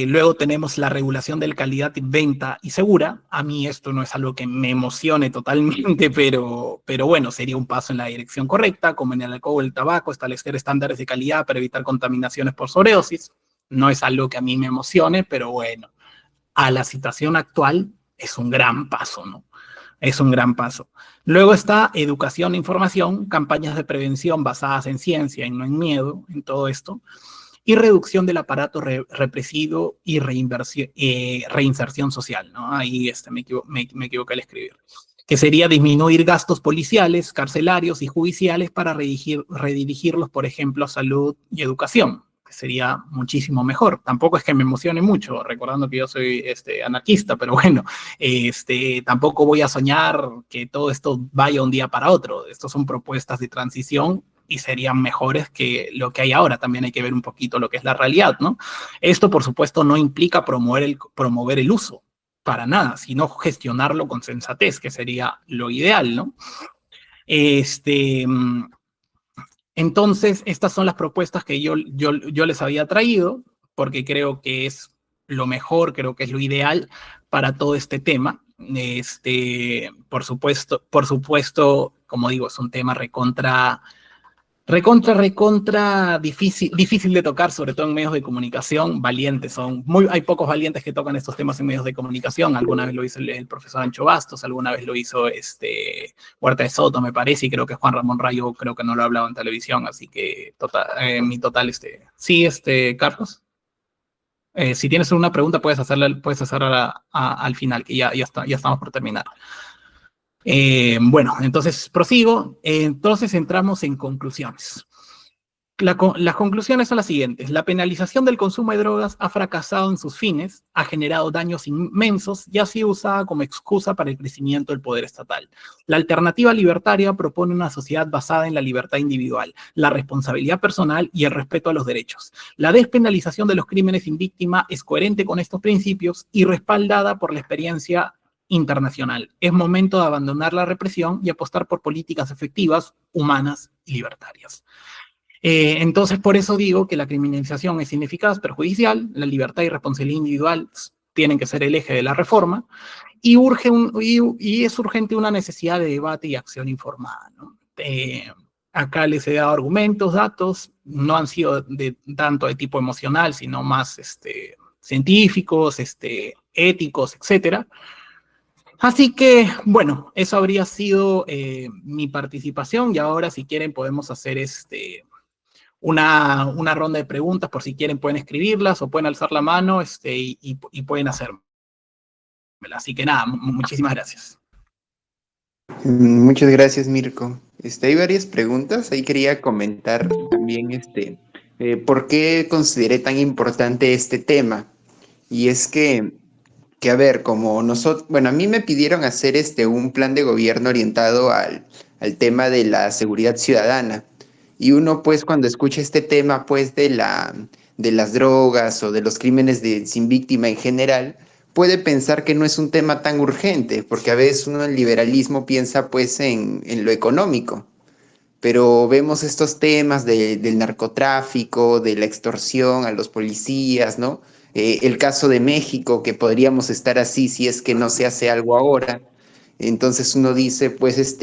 Luego tenemos la regulación de calidad, venta y segura. A mí esto no es algo que me emocione totalmente, pero bueno, sería un paso en la dirección correcta, como en el alcohol, el tabaco, establecer estándares de calidad para evitar contaminaciones por sobredosis. No es algo que a mí me emocione, pero bueno, a la situación actual es un gran paso, ¿no? Es un gran paso. Luego está educación e información, campañas de prevención basadas en ciencia y no en miedo, en todo esto, y reducción del aparato represivo y reinserción social, ¿no? Ahí me equivoqué al escribir. Que sería disminuir gastos policiales, carcelarios y judiciales para redirigirlos, por ejemplo, a salud y educación, que sería muchísimo mejor. Tampoco es que me emocione mucho, recordando que yo soy anarquista, pero bueno, tampoco voy a soñar que todo esto vaya un día para otro. Estas son propuestas de transición y serían mejores que lo que hay ahora. También hay que ver un poquito lo que es la realidad, ¿no? Esto, por supuesto, no implica promover el uso, para nada, sino gestionarlo con sensatez, que sería lo ideal, ¿no? Entonces, estas son las propuestas que yo les había traído, porque creo que es lo mejor, creo que es lo ideal para todo este tema. Por supuesto, como digo, es un tema recontra Recontra difícil de tocar, sobre todo en medios de comunicación. Valientes son, hay pocos valientes que tocan estos temas en medios de comunicación. Alguna vez lo hizo el profesor Ancho Bastos, alguna vez lo hizo Huerta de Soto, me parece, y creo que Juan Ramón Rayo creo que no lo ha hablado en televisión, así que mi total, sí, Carlos. Si tienes una pregunta, puedes hacerla al final, que ya estamos por terminar. Bueno, entonces prosigo. Entonces entramos en conclusiones. Las conclusiones son las siguientes. La penalización del consumo de drogas ha fracasado en sus fines, ha generado daños inmensos y ha sido usada como excusa para el crecimiento del poder estatal. La alternativa libertaria propone una sociedad basada en la libertad individual, la responsabilidad personal y el respeto a los derechos. La despenalización de los crímenes sin víctima es coherente con estos principios y respaldada por la experiencia internacional. Es momento de abandonar la represión y apostar por políticas efectivas, humanas y libertarias. Entonces, por eso digo que la criminalización es ineficaz, perjudicial, la libertad y responsabilidad individual tienen que ser el eje de la reforma, y es urgente una necesidad de debate y acción informada, ¿no? Acá les he dado argumentos, datos, no han sido tanto de tipo emocional, sino más científicos, éticos, etcétera. Así que, bueno, eso habría sido mi participación, y ahora, si quieren, podemos hacer una ronda de preguntas. Por si quieren pueden escribirlas o pueden alzar la mano y pueden hacérmela. Así que nada, muchísimas gracias. Muchas gracias, Mirko. Hay varias preguntas. Ahí quería comentar también por qué consideré tan importante este tema. Y es que a ver, como nosotros, bueno, a mí me pidieron hacer un plan de gobierno orientado al tema de la seguridad ciudadana. Y uno, pues, cuando escucha este tema, pues, de las drogas o de los crímenes sin víctima en general, puede pensar que no es un tema tan urgente, porque a veces uno en liberalismo piensa, pues, en lo económico. Pero vemos estos temas del narcotráfico, de la extorsión a los policías, ¿no? El caso de México, que podríamos estar así si es que no se hace algo ahora. Entonces uno dice, pues,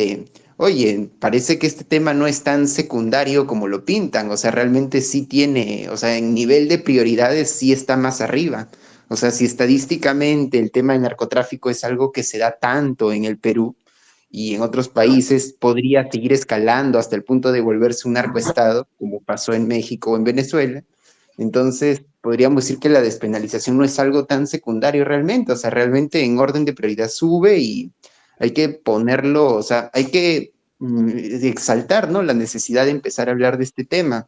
oye, parece que este tema no es tan secundario como lo pintan, o sea, realmente sí tiene, o sea, en nivel de prioridades sí está más arriba. O sea, si estadísticamente el tema del narcotráfico es algo que se da tanto en el Perú, y en otros países podría seguir escalando hasta el punto de volverse un narcoestado, como pasó en México o en Venezuela. Entonces, podríamos decir que la despenalización no es algo tan secundario realmente, o sea, realmente en orden de prioridad sube y hay que ponerlo, o sea, hay que exaltar, ¿no?, la necesidad de empezar a hablar de este tema.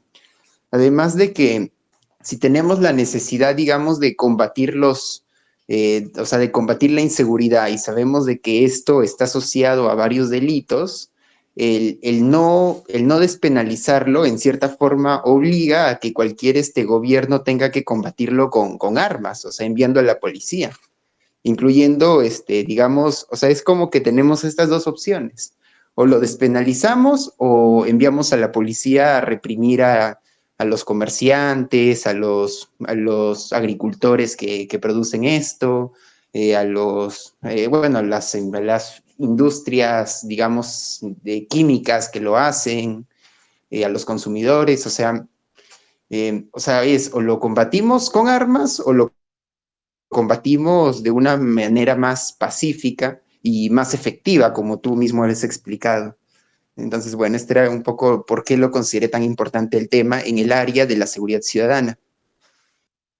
Además de que si tenemos la necesidad, digamos, de combatir o sea, de combatir la inseguridad y sabemos de que esto está asociado a varios delitos, el no despenalizarlo en cierta forma obliga a que cualquier gobierno tenga que combatirlo con armas, o sea, enviando a la policía, incluyendo, digamos, o sea, es como que tenemos estas dos opciones: o lo despenalizamos o enviamos a la policía a reprimir a los comerciantes, a los agricultores que producen esto, bueno, a las industrias, digamos, de químicas que lo hacen, a los consumidores. O sea, es o lo combatimos con armas o lo combatimos de una manera más pacífica y más efectiva, como tú mismo has explicado. Entonces, bueno, este era un poco por qué lo consideré tan importante el tema en el área de la seguridad ciudadana.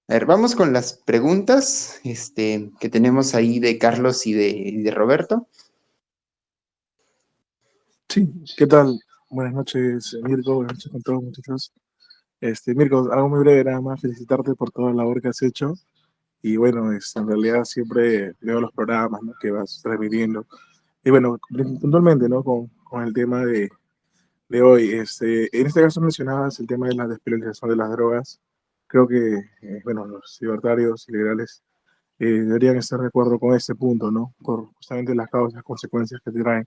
A ver, vamos con las preguntas que tenemos ahí de Carlos y de Roberto. Sí, ¿qué tal? Buenas noches, Mirko. Buenas noches con todos, muchachos. Mirko, algo muy breve, nada más felicitarte por toda la labor que has hecho. Y bueno, en realidad siempre veo los programas, ¿no?, que vas transmitiendo. Y bueno, puntualmente, ¿no?, con el tema de hoy. En este caso mencionabas el tema de la despenalización de las drogas. Creo que, bueno, los libertarios y liberales deberían estar de acuerdo con este punto, ¿no?, por justamente las causas, consecuencias que traen.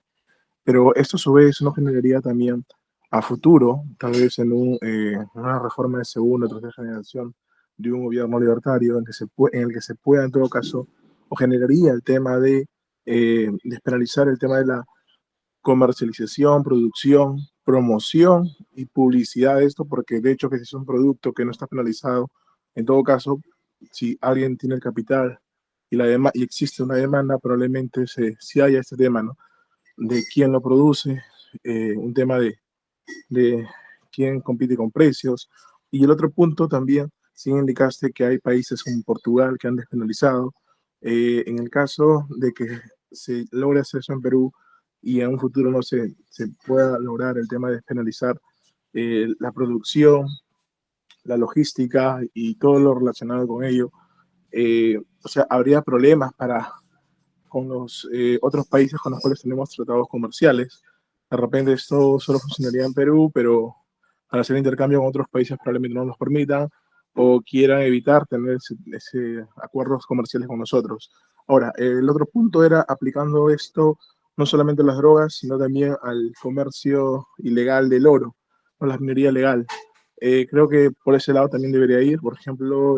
Pero esto a su vez no generaría también a futuro, tal vez en una reforma de segunda o tercera generación de un gobierno libertario en el que se pueda en todo caso, o generaría el tema de despenalizar el tema de la comercialización, producción promoción y publicidad de esto, porque de hecho que si es un producto que no está penalizado, en todo caso, si alguien tiene el capital y, y existe una demanda, probablemente si haya este tema, ¿no? De quién lo produce, un tema de quién compite con precios. Y el otro punto también, sí indicaste que hay países como Portugal que han despenalizado. En el caso de que se logre hacer eso en Perú y en un futuro no se pueda lograr el tema de despenalizar la producción, la logística y todo lo relacionado con ello, o sea, habría problemas con los otros países con los cuales tenemos tratados comerciales. De repente esto solo funcionaría en Perú, pero para hacer intercambio con otros países probablemente no nos permitan o quieran evitar tener ese acuerdos comerciales con nosotros. Ahora, el otro punto era aplicando esto no solamente a las drogas, sino también al comercio ilegal del oro, o la minería legal. Creo que por ese lado también debería ir. Por ejemplo,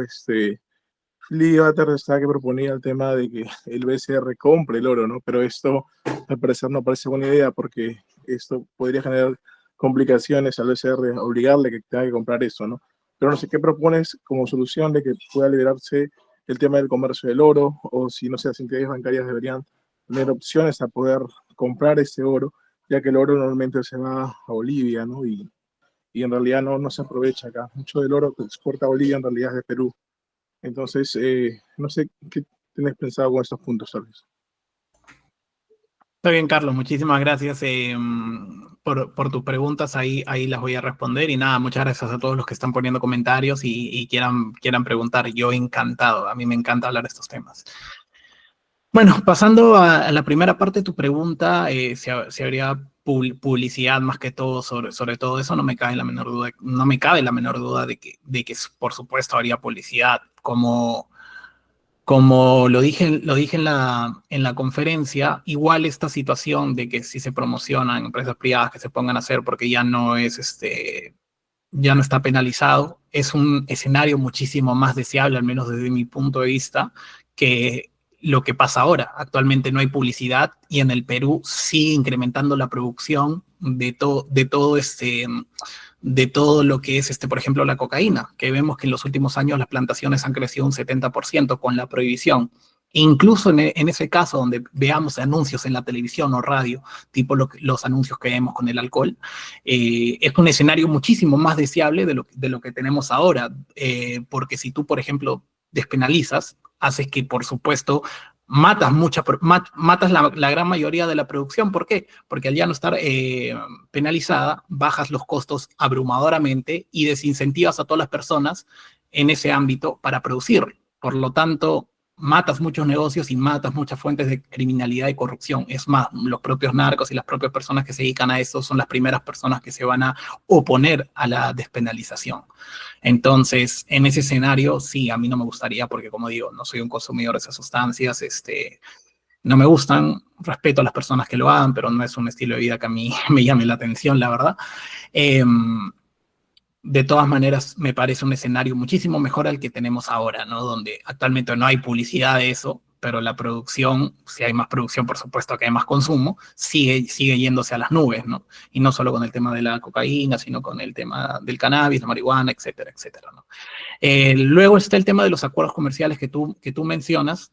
Lee Bater está que proponía el tema de que el BCR compre el oro, ¿no? Pero esto, al parecer, no parece buena idea porque esto podría generar complicaciones al BCR, obligarle que tenga que comprar eso, ¿no? Pero no sé qué propones como solución de que pueda liberarse el tema del comercio del oro, o si, no sé, las entidades bancarias deberían tener opciones a poder comprar ese oro, ya que el oro normalmente se va a Bolivia, ¿no? Y en realidad no se aprovecha acá. Mucho del oro que exporta a Bolivia en realidad es de Perú. Entonces, no sé qué tienes pensado con estos puntos, tal vez. Está bien, Carlos, muchísimas gracias por tus preguntas, ahí las voy a responder y nada, muchas gracias a todos los que están poniendo comentarios y quieran preguntar, yo encantado, a mí me encanta hablar de estos temas. Bueno, pasando a la primera parte de tu pregunta, si habría publicidad más que todo sobre todo eso, no me cabe la menor duda, no me cabe la menor duda de que por supuesto habría publicidad, como lo dije en la conferencia, igual esta situación de que si se promocionan empresas privadas que se pongan a hacer porque ya no está penalizado, es un escenario muchísimo más deseable, al menos desde mi punto de vista, que lo que pasa ahora. Actualmente no hay publicidad y en el Perú sigue incrementando la producción de todo lo que es, por ejemplo, la cocaína, que vemos que en los últimos años las plantaciones han crecido un 70% con la prohibición. Incluso en ese caso donde veamos anuncios en la televisión o radio, tipo los anuncios que vemos con el alcohol, es un escenario muchísimo más deseable de lo que tenemos ahora, porque si tú, por ejemplo, despenalizas, haces que, por supuesto, matas la gran mayoría de la producción. ¿Por qué? Porque al ya no estar penalizada, bajas los costos abrumadoramente y desincentivas a todas las personas en ese ámbito para producir. Por lo tanto, matas muchos negocios y matas muchas fuentes de criminalidad y corrupción. Es más, los propios narcos y las propias personas que se dedican a eso son las primeras personas que se van a oponer a la despenalización. Entonces, en ese escenario, sí, a mí no me gustaría porque, como digo, no soy un consumidor de esas sustancias, no me gustan, respeto a las personas que lo hagan, pero no es un estilo de vida que a mí me llame la atención, la verdad. De todas maneras, me parece un escenario muchísimo mejor al que tenemos ahora, ¿no? Donde actualmente no hay publicidad de eso, pero la producción, si hay más producción, por supuesto que hay más consumo, sigue yéndose a las nubes, ¿no? Y no solo con el tema de la cocaína, sino con el tema del cannabis, la marihuana, etcétera, etcétera, ¿no? Luego está el tema de los acuerdos comerciales que tú mencionas.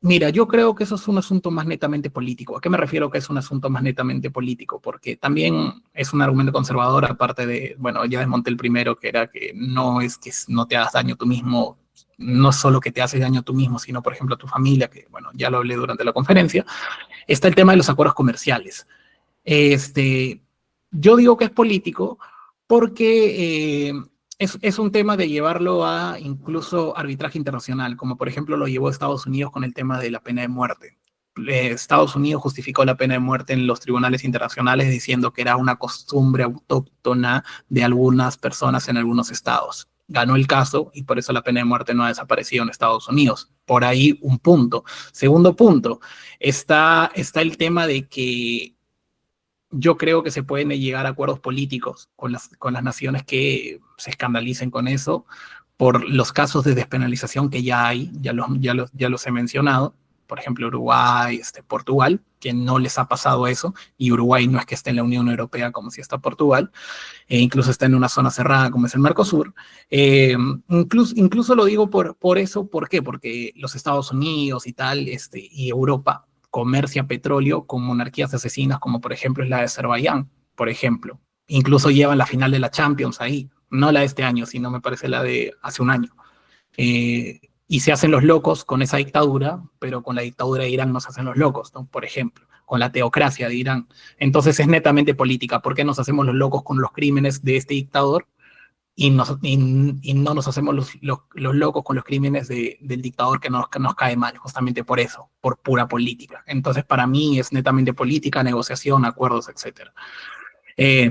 Mira, yo creo que eso es un asunto más netamente político. ¿A qué me refiero que es un asunto más netamente político? Porque también es un argumento conservador, aparte de, bueno, ya desmonté el primero, que era que no es que no te hagas daño tú mismo, no solo que te haces daño tú mismo, sino, por ejemplo, a tu familia, que, bueno, ya lo hablé durante la conferencia. Está el tema de los acuerdos comerciales. Yo digo que es político porque es un tema de llevarlo a incluso arbitraje internacional, como por ejemplo lo llevó Estados Unidos con el tema de la pena de muerte. Estados Unidos justificó la pena de muerte en los tribunales internacionales diciendo que era una costumbre autóctona de algunas personas en algunos estados. Ganó el caso y por eso la pena de muerte no ha desaparecido en Estados Unidos. Por ahí un punto. Segundo punto, está el tema de que yo creo que se pueden llegar a acuerdos políticos con las naciones que se escandalicen con eso por los casos de despenalización que ya hay, ya los he mencionado. por ejemplo, Uruguay, Portugal, que no les ha pasado eso, y Uruguay no es que esté en la Unión Europea como si está Portugal, incluso está en una zona cerrada como es el Mercosur. Incluso lo digo por eso, ¿por qué? Porque los Estados Unidos y tal, y Europa comercia petróleo con monarquías asesinas como por ejemplo es la de Azerbaiyán, por ejemplo. Incluso llevan la final de la Champions ahí, no la de este año, sino me parece la de hace un año. Y se hacen los locos con esa dictadura, pero con la dictadura de Irán no se hacen los locos, ¿no? Por ejemplo, con la teocracia de Irán. Entonces es netamente política. ¿Por qué nos hacemos los locos con los crímenes de este dictador y no nos hacemos los locos con los crímenes del dictador que nos cae mal? Justamente por eso, por pura política. Entonces para mí es netamente política, negociación, acuerdos, etc.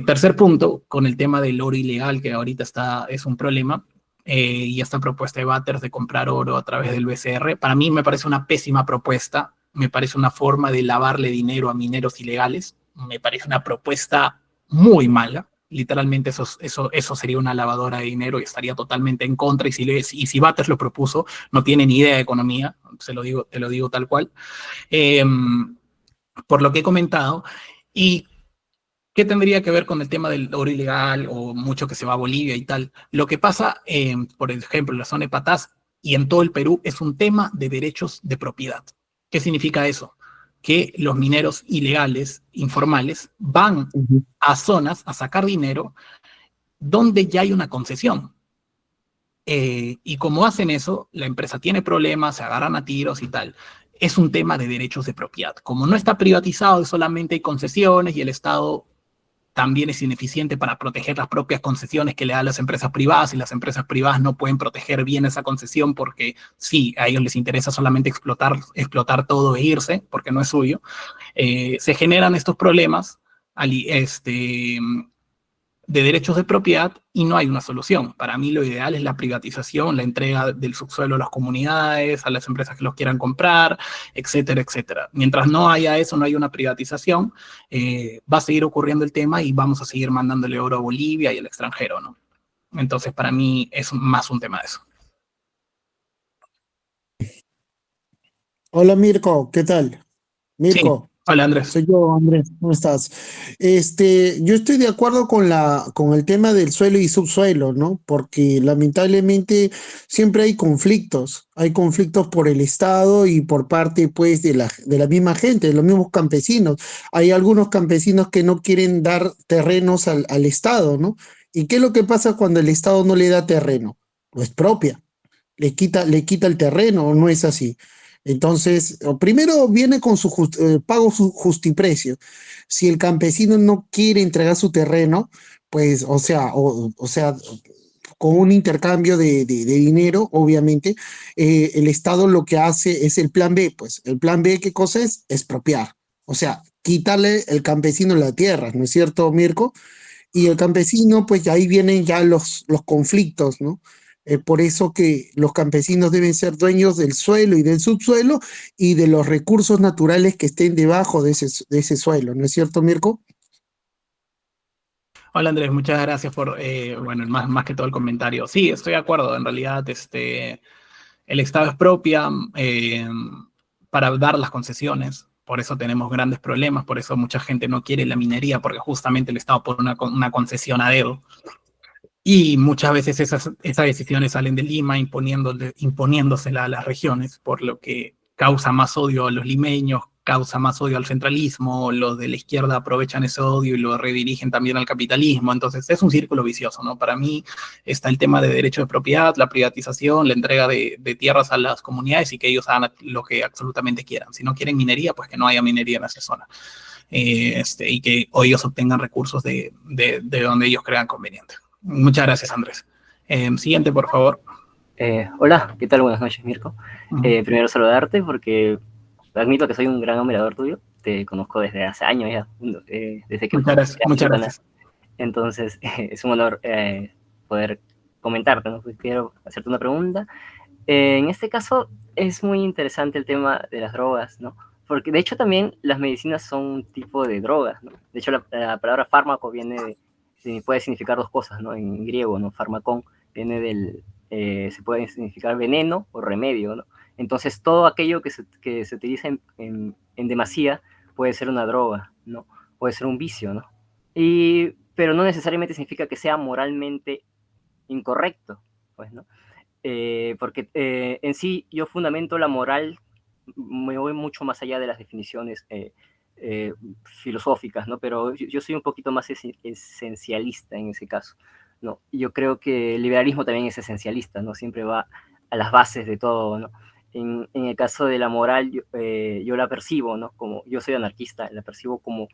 Tercer punto, con el tema del oro ilegal, que ahorita es un problema, y esta propuesta de Batters de comprar oro a través del BCR, para mí me parece una pésima propuesta, me parece una forma de lavarle dinero a mineros ilegales, me parece una propuesta muy mala, literalmente eso sería una lavadora de dinero y estaría totalmente en contra, y si Batters lo propuso, no tiene ni idea de economía, te lo digo tal cual, eh, por lo que he comentado. Y ¿qué tendría que ver con el tema del oro ilegal o mucho que se va a Bolivia y tal? Lo que pasa, por ejemplo, en la zona de Patás y en todo el Perú es un tema de derechos de propiedad. ¿Qué significa eso? Que los mineros ilegales, informales, van Ujú. a zonas a sacar dinero donde ya hay una concesión. Y como hacen eso, la empresa tiene problemas, se agarran a tiros y tal. Es un tema de derechos de propiedad. Como no está privatizado, solamente hay concesiones y el Estado también es ineficiente para proteger las propias concesiones que le dan las empresas privadas, y las empresas privadas no pueden proteger bien esa concesión porque sí, a ellos les interesa solamente explotar todo e irse porque no es suyo. Se generan estos problemas de derechos de propiedad y no hay una solución. Para mí lo ideal es la privatización, la entrega del subsuelo a las comunidades, a las empresas que los quieran comprar, etcétera, etcétera. Mientras no haya eso, no hay una privatización, va a seguir ocurriendo el tema y vamos a seguir mandándole oro a Bolivia y al extranjero, ¿no? Entonces, para mí es más un tema de eso. Hola Mirko, ¿qué tal? Sí, Mirko, hola Andrés. soy yo, Andrés, ¿cómo estás? Yo estoy de acuerdo con el tema del suelo y subsuelo, ¿no? Porque lamentablemente siempre hay conflictos por el Estado y por parte, pues, de la misma gente, de los mismos campesinos. Hay algunos campesinos que no quieren dar terrenos al Estado, ¿no? ¿Y qué es lo que pasa cuando el Estado no le da terreno? Lo expropia, le quita el terreno, ¿o no es así? Entonces, o primero viene con su pago su justiprecio. Si el campesino no quiere entregar su terreno, pues, o sea, con un intercambio de dinero, obviamente, el Estado lo que hace es el plan B. Pues el plan B, ¿qué cosa es? Expropiar. O sea, quitarle el campesino la tierra, ¿no es cierto, Mirko? Y el campesino, pues ahí vienen ya los conflictos, ¿no? Por eso que los campesinos deben ser dueños del suelo y del subsuelo y de los recursos naturales que estén debajo de ese suelo, ¿no es cierto, Mirko? Hola Andrés, muchas gracias por, bueno, más que todo el comentario. Sí, estoy de acuerdo, en realidad, el Estado expropia para dar las concesiones, por eso tenemos grandes problemas, por eso mucha gente no quiere la minería, porque justamente el Estado pone una concesión a dedo. Y muchas veces esas decisiones salen de Lima imponiéndosela a las regiones, por lo que causa más odio a los limeños, causa más odio al centralismo, los de la izquierda aprovechan ese odio y lo redirigen también al capitalismo. Entonces es un círculo vicioso, ¿no? Para mí está el tema de derecho de propiedad, la privatización, la entrega de tierras a las comunidades y que ellos hagan lo que absolutamente quieran. Si no quieren minería, pues que no haya minería en esa zona. Y que o ellos obtengan recursos de donde ellos crean conveniente. Muchas gracias, Andrés. Siguiente, por favor. Hola, ¿qué tal? Buenas noches, Mirko. Primero saludarte porque admito que soy un gran admirador tuyo. Te conozco desde hace años ya, desde que Muchas gracias. Entonces, es un honor poder comentarte, ¿no? Quiero hacerte una pregunta. En este caso, es muy interesante el tema de las drogas, ¿no? Porque de hecho también las medicinas son un tipo de drogas, ¿no? De hecho, la palabra fármaco puede significar dos cosas, ¿no? En griego, ¿no? Fármacon viene se puede significar veneno o remedio, ¿no? Entonces, todo aquello que se utiliza en demasía puede ser una droga, ¿no? Puede ser un vicio, ¿no? Pero no necesariamente significa que sea moralmente incorrecto, pues, ¿no? Porque en sí yo fundamento la moral, me voy mucho más allá de las definiciones filosóficas, ¿no? Pero yo soy un poquito más esencialista en ese caso, ¿no? Yo creo que el liberalismo también es esencialista, ¿no? Siempre va a las bases de todo, ¿no? En el caso de la moral, yo la percibo, ¿no? Como yo soy anarquista, la percibo como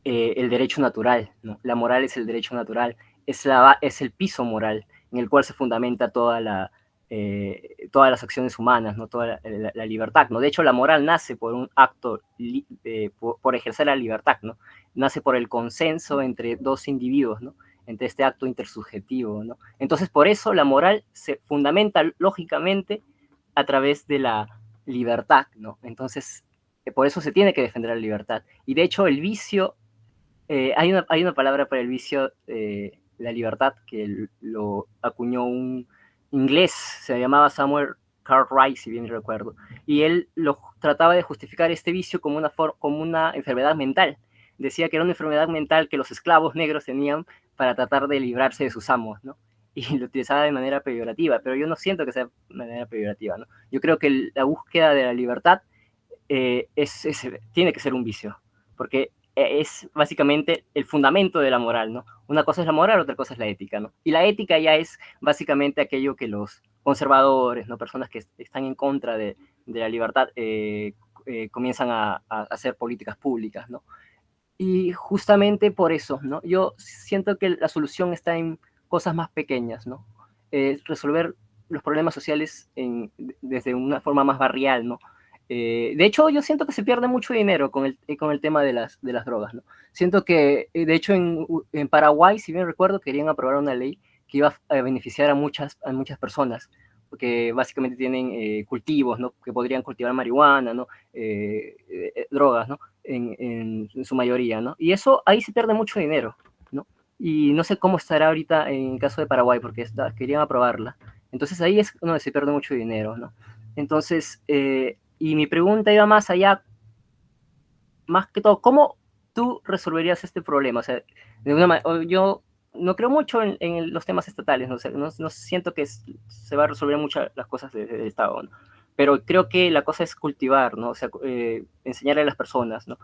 el derecho natural, ¿no? La moral es el derecho natural, es el piso moral en el cual se fundamenta todas las acciones humanas, ¿no? Toda la libertad, ¿no? De hecho, la moral nace por un acto, por ejercer la libertad, ¿no? Nace por el consenso entre dos individuos, ¿no? Entre este acto intersubjetivo, ¿no? Entonces, por eso la moral se fundamenta lógicamente a través de la libertad, ¿no? Entonces, por eso se tiene que defender la libertad. Y de hecho, el vicio, hay una palabra para el vicio, la libertad, que lo acuñó un inglés, se llamaba Samuel Cartwright, si bien recuerdo, y él lo trataba de justificar este vicio como una enfermedad mental. Decía que era una enfermedad mental que los esclavos negros tenían para tratar de librarse de sus amos, ¿no? Y lo utilizaba de manera peyorativa, pero yo no siento que sea de manera peyorativa, ¿no? Yo creo que la búsqueda de la libertad tiene que ser un vicio, porque es básicamente el fundamento de la moral, ¿no? Una cosa es la moral, otra cosa es la ética, ¿no? Y la ética ya es básicamente aquello que los conservadores, ¿no? Personas que están en contra de la libertad, comienzan a hacer políticas públicas, ¿no? Y justamente por eso, ¿no? Yo siento que la solución está en cosas más pequeñas, ¿no? Resolver los problemas sociales desde una forma más barrial, ¿no? De hecho, yo siento que se pierde mucho dinero con el tema de las drogas, ¿no? Siento que, de hecho, en Paraguay, si bien recuerdo, querían aprobar una ley que iba a beneficiar a muchas personas, que básicamente tienen cultivos, ¿no? Que podrían cultivar marihuana, ¿no? Drogas, ¿no? En su mayoría, ¿no? Y eso, ahí se pierde mucho dinero, ¿no? Y no sé cómo estará ahorita en el caso de Paraguay, porque querían aprobarla. Entonces ahí es donde se pierde mucho dinero, ¿no? Entonces, y mi pregunta iba más allá, más que todo, ¿cómo tú resolverías este problema? O sea, yo no creo mucho en los temas estatales, ¿no? O sea, no siento que se va a resolver muchas las cosas del Estado, ¿no? Pero creo que la cosa es cultivar, ¿no? O sea, enseñarle a las personas, ¿no?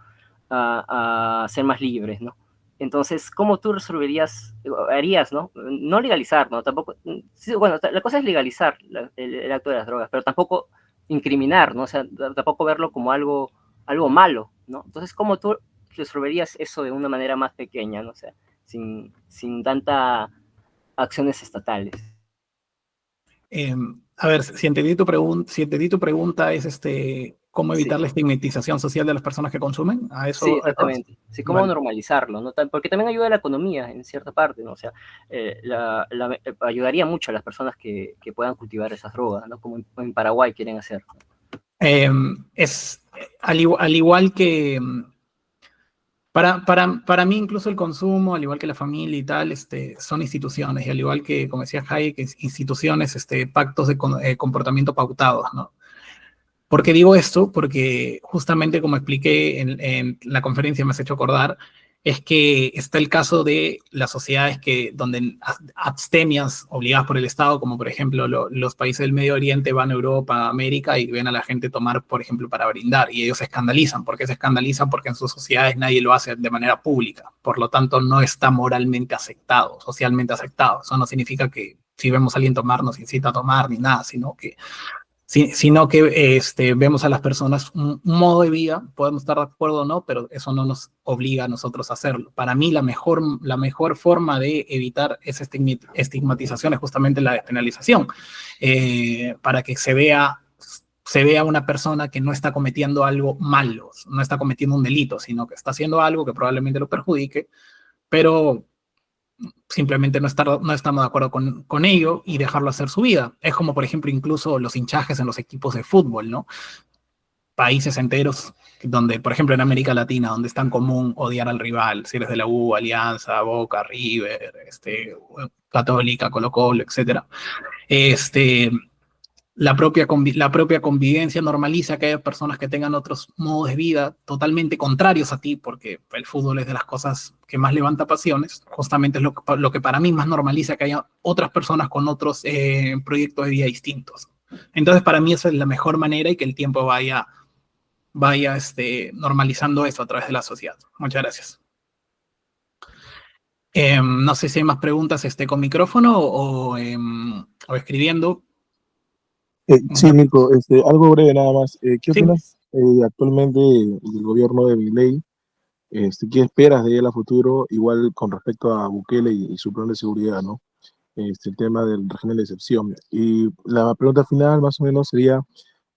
A ser más libres, ¿no? Entonces, ¿cómo tú harías, ¿no? No legalizar, ¿no? Tampoco, sí, bueno, la cosa es legalizar el acto de las drogas, pero tampoco incriminar, ¿no? O sea, tampoco verlo como algo malo, ¿no? Entonces, ¿cómo tú resolverías eso de una manera más pequeña, ¿no? O sea, sin tanta acciones estatales? A ver, si entendí tu pregunta es ¿cómo evitar Sí. la estigmatización social de las personas que consumen? ¿A eso? Sí, exactamente. Sí, cómo Vale. normalizarlo, ¿no? Porque también ayuda a la economía en cierta parte, ¿no? O sea, ayudaría mucho a las personas que puedan cultivar esas drogas, ¿no? Como en Paraguay quieren hacer. Es al igual que para mí incluso el consumo, al igual que la familia y tal, son instituciones, y al igual que, como decía Hayek, instituciones, pactos de comportamiento pautados, ¿no? ¿Por qué digo esto? Porque justamente como expliqué en la conferencia, me has hecho acordar, es que está el caso de las sociedades donde abstemias obligadas por el Estado, como por ejemplo los países del Medio Oriente van a Europa, a América y ven a la gente tomar, por ejemplo, para brindar, y ellos se escandalizan. ¿Por qué se escandalizan? Porque en sus sociedades nadie lo hace de manera pública, por lo tanto no está moralmente aceptado, socialmente aceptado. Eso no significa que si vemos a alguien tomar nos incita a tomar ni nada, sino que vemos a las personas un modo de vida, podemos estar de acuerdo o no, pero eso no nos obliga a nosotros a hacerlo. Para mí la mejor forma de evitar esa estigmatización es justamente la despenalización, para que se vea una persona que no está cometiendo algo malo, no está cometiendo un delito, sino que está haciendo algo que probablemente lo perjudique, pero simplemente no estamos de acuerdo con ello y dejarlo hacer su vida. Es como, por ejemplo, incluso los hinchajes en los equipos de fútbol, ¿no? Países enteros donde, por ejemplo, en América Latina, donde es tan común odiar al rival, si eres de la U, Alianza, Boca, River, Católica, Colo-Colo, etcétera. la propia convivencia normaliza que haya personas que tengan otros modos de vida totalmente contrarios a ti, porque el fútbol es de las cosas que más levanta pasiones, justamente es lo que para mí más normaliza que haya otras personas con otros proyectos de vida distintos. Entonces, para mí esa es la mejor manera y que el tiempo vaya normalizando eso a través de la sociedad. Muchas gracias. No sé si hay más preguntas con micrófono o escribiendo. Sí, Mirko, algo breve nada más. ¿Qué Sí. opinas actualmente del gobierno de Milei? ¿Qué esperas de él a futuro? Igual con respecto a Bukele y su plan de seguridad, ¿no? El tema del régimen de excepción. Y la pregunta final, más o menos, sería,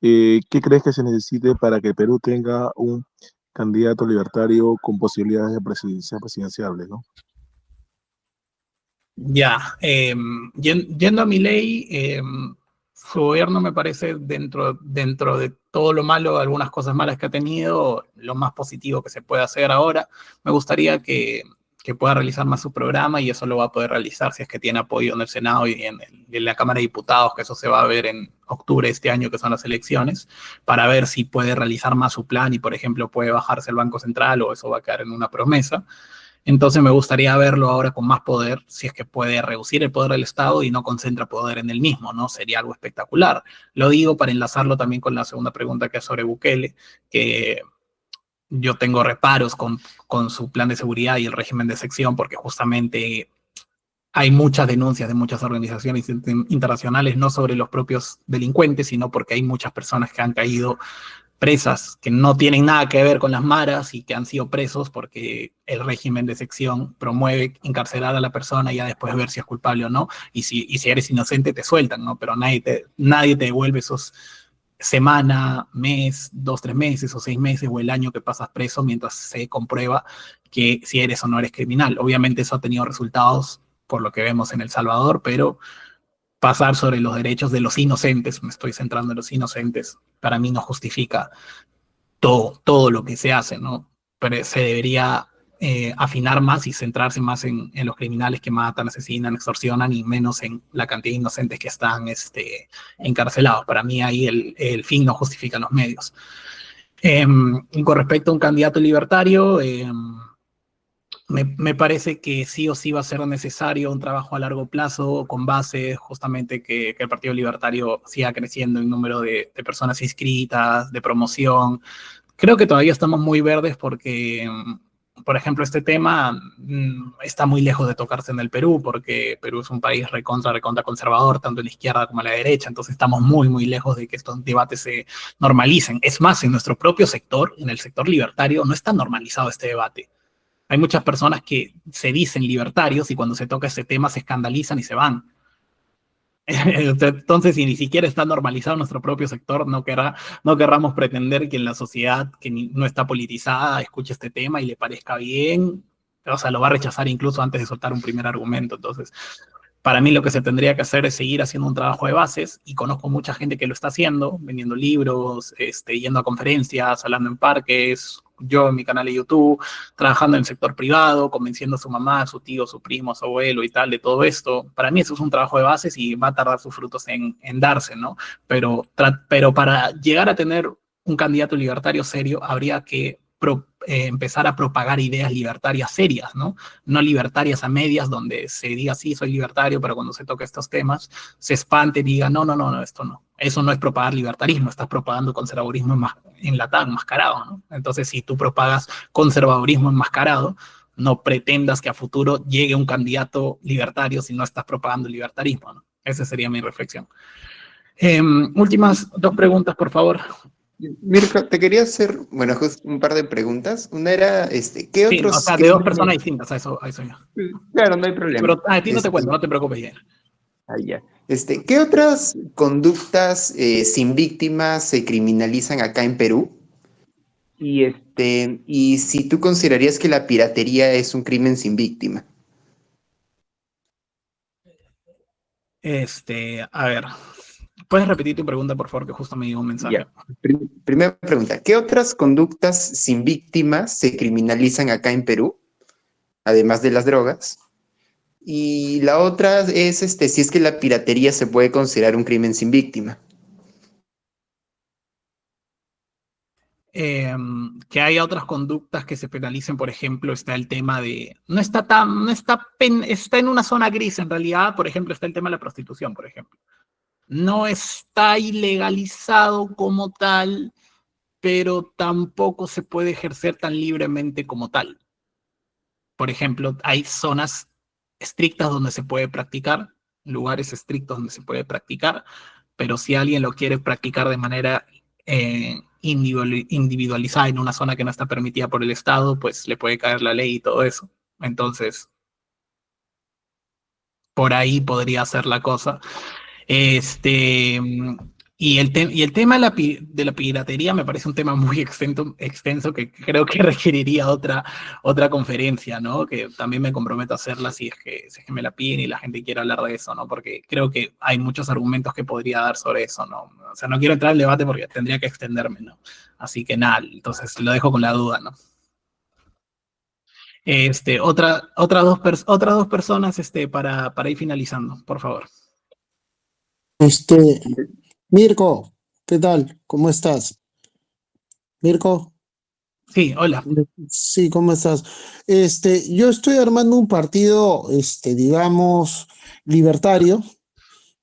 ¿qué crees que se necesite para que Perú tenga un candidato libertario con posibilidades de ser presidenciable, ¿no? Ya, yendo a mi ley, su gobierno me parece dentro de todo lo malo, algunas cosas malas que ha tenido, lo más positivo que se puede hacer ahora. Me gustaría que pueda realizar más su programa y eso lo va a poder realizar si es que tiene apoyo en el Senado y en la Cámara de Diputados, que eso se va a ver en octubre de este año, que son las elecciones, para ver si puede realizar más su plan y, por ejemplo, puede bajarse el Banco Central o eso va a quedar en una promesa. Entonces me gustaría verlo ahora con más poder, si es que puede reducir el poder del Estado y no concentra poder en el mismo, ¿no? Sería algo espectacular. Lo digo para enlazarlo también con la segunda pregunta que es sobre Bukele, que yo tengo reparos con su plan de seguridad y el régimen de excepción, porque justamente hay muchas denuncias de muchas organizaciones internacionales, no sobre los propios delincuentes, sino porque hay muchas personas que han caído presas que no tienen nada que ver con las maras y que han sido presos porque el régimen de sección promueve encarcelar a la persona y ya después ver si es culpable o no, y si eres inocente te sueltan, ¿no? Pero nadie te devuelve esos semana, mes, 2, 3 meses o 6 meses o el año que pasas preso mientras se comprueba que si eres o no eres criminal. Obviamente eso ha tenido resultados por lo que vemos en El Salvador, pero pasar sobre los derechos de los inocentes, me estoy centrando en los inocentes, para mí no justifica todo lo que se hace, ¿no? Pero se debería afinar más y centrarse más en los criminales que matan, asesinan, extorsionan y menos en la cantidad de inocentes que están encarcelados. Para mí ahí el fin no justifica los medios. Con respecto a un candidato libertario, me parece que sí o sí va a ser necesario un trabajo a largo plazo con base justamente que el Partido Libertario siga creciendo en número de personas inscritas, de promoción. Creo que todavía estamos muy verdes porque, por ejemplo, este tema está muy lejos de tocarse en el Perú, porque Perú es un país recontra conservador, tanto en la izquierda como en la derecha, entonces estamos muy lejos de que estos debates se normalicen. Es más, en nuestro propio sector, en el sector libertario, no está normalizado este debate. Hay muchas personas que se dicen libertarios y cuando se toca ese tema se escandalizan y se van. Entonces, si ni siquiera está normalizado en nuestro propio sector, no querramos pretender que en la sociedad que no está politizada escuche este tema y le parezca bien, o sea, lo va a rechazar incluso antes de soltar un primer argumento. Entonces, para mí lo que se tendría que hacer es seguir haciendo un trabajo de bases y conozco mucha gente que lo está haciendo, vendiendo libros, yendo a conferencias, hablando en parques, yo en mi canal de YouTube, trabajando en el sector privado, convenciendo a su mamá, a su tío, a su primo, a su abuelo y tal de todo esto. Para mí eso es un trabajo de bases y va a tardar sus frutos en darse, ¿no? Pero para llegar a tener un candidato libertario serio habría que empezar a propagar ideas libertarias serias, ¿no? No libertarias a medias, donde se diga, sí, soy libertario, pero cuando se toca estos temas, se espante y diga, no, esto no. Eso no es propagar libertarismo, estás propagando conservadurismo enlatado, enmascarado, ¿no? Entonces, si tú propagas conservadurismo enmascarado, no pretendas que a futuro llegue un candidato libertario si no estás propagando libertarismo, ¿no? Esa sería mi reflexión. Últimas 2 preguntas, por favor. Mirko, te quería hacer, bueno, justo un par de preguntas. Una era, ¿qué Sí, otros o sea, de 2 crímenes? personas distintas, a eso yo. Claro, no hay problema. Pero a ti no te cuento, no te preocupes, bien. Ya. ¿Qué otras conductas sin víctimas se criminalizan acá en Perú? Y si tú considerarías que la piratería es un crimen sin víctima. A ver, ¿puedes repetir tu pregunta, por favor, que justo me llegó un mensaje? Ya. Primera pregunta, ¿qué otras conductas sin víctimas se criminalizan acá en Perú, además de las drogas? Y la otra es si es que la piratería se puede considerar un crimen sin víctima. que haya otras conductas que se penalicen, por ejemplo, está el tema de, está en una zona gris en realidad, por ejemplo, está el tema de la prostitución, por ejemplo. No está ilegalizado como tal, pero tampoco se puede ejercer tan libremente como tal. Por ejemplo, hay zonas estrictas donde se puede practicar, lugares estrictos donde se puede practicar, pero si alguien lo quiere practicar de manera individualizada en una zona que no está permitida por el Estado, pues le puede caer la ley y todo eso. Entonces, por ahí podría ser la cosa. Y el tema de la piratería me parece un tema muy extenso que creo que requeriría otra conferencia, ¿no? Que también me comprometo a hacerla si es que me la piden y la gente quiere hablar de eso, ¿no? Porque creo que hay muchos argumentos que podría dar sobre eso, ¿no? O sea, no quiero entrar al debate porque tendría que extenderme, ¿no? Así que nada, entonces lo dejo con la duda, ¿no? Otras dos personas para ir finalizando, por favor. Mirko, ¿qué tal? ¿Cómo estás? Mirko. Sí, hola. Sí, ¿cómo estás? Yo estoy armando un partido, digamos, libertario,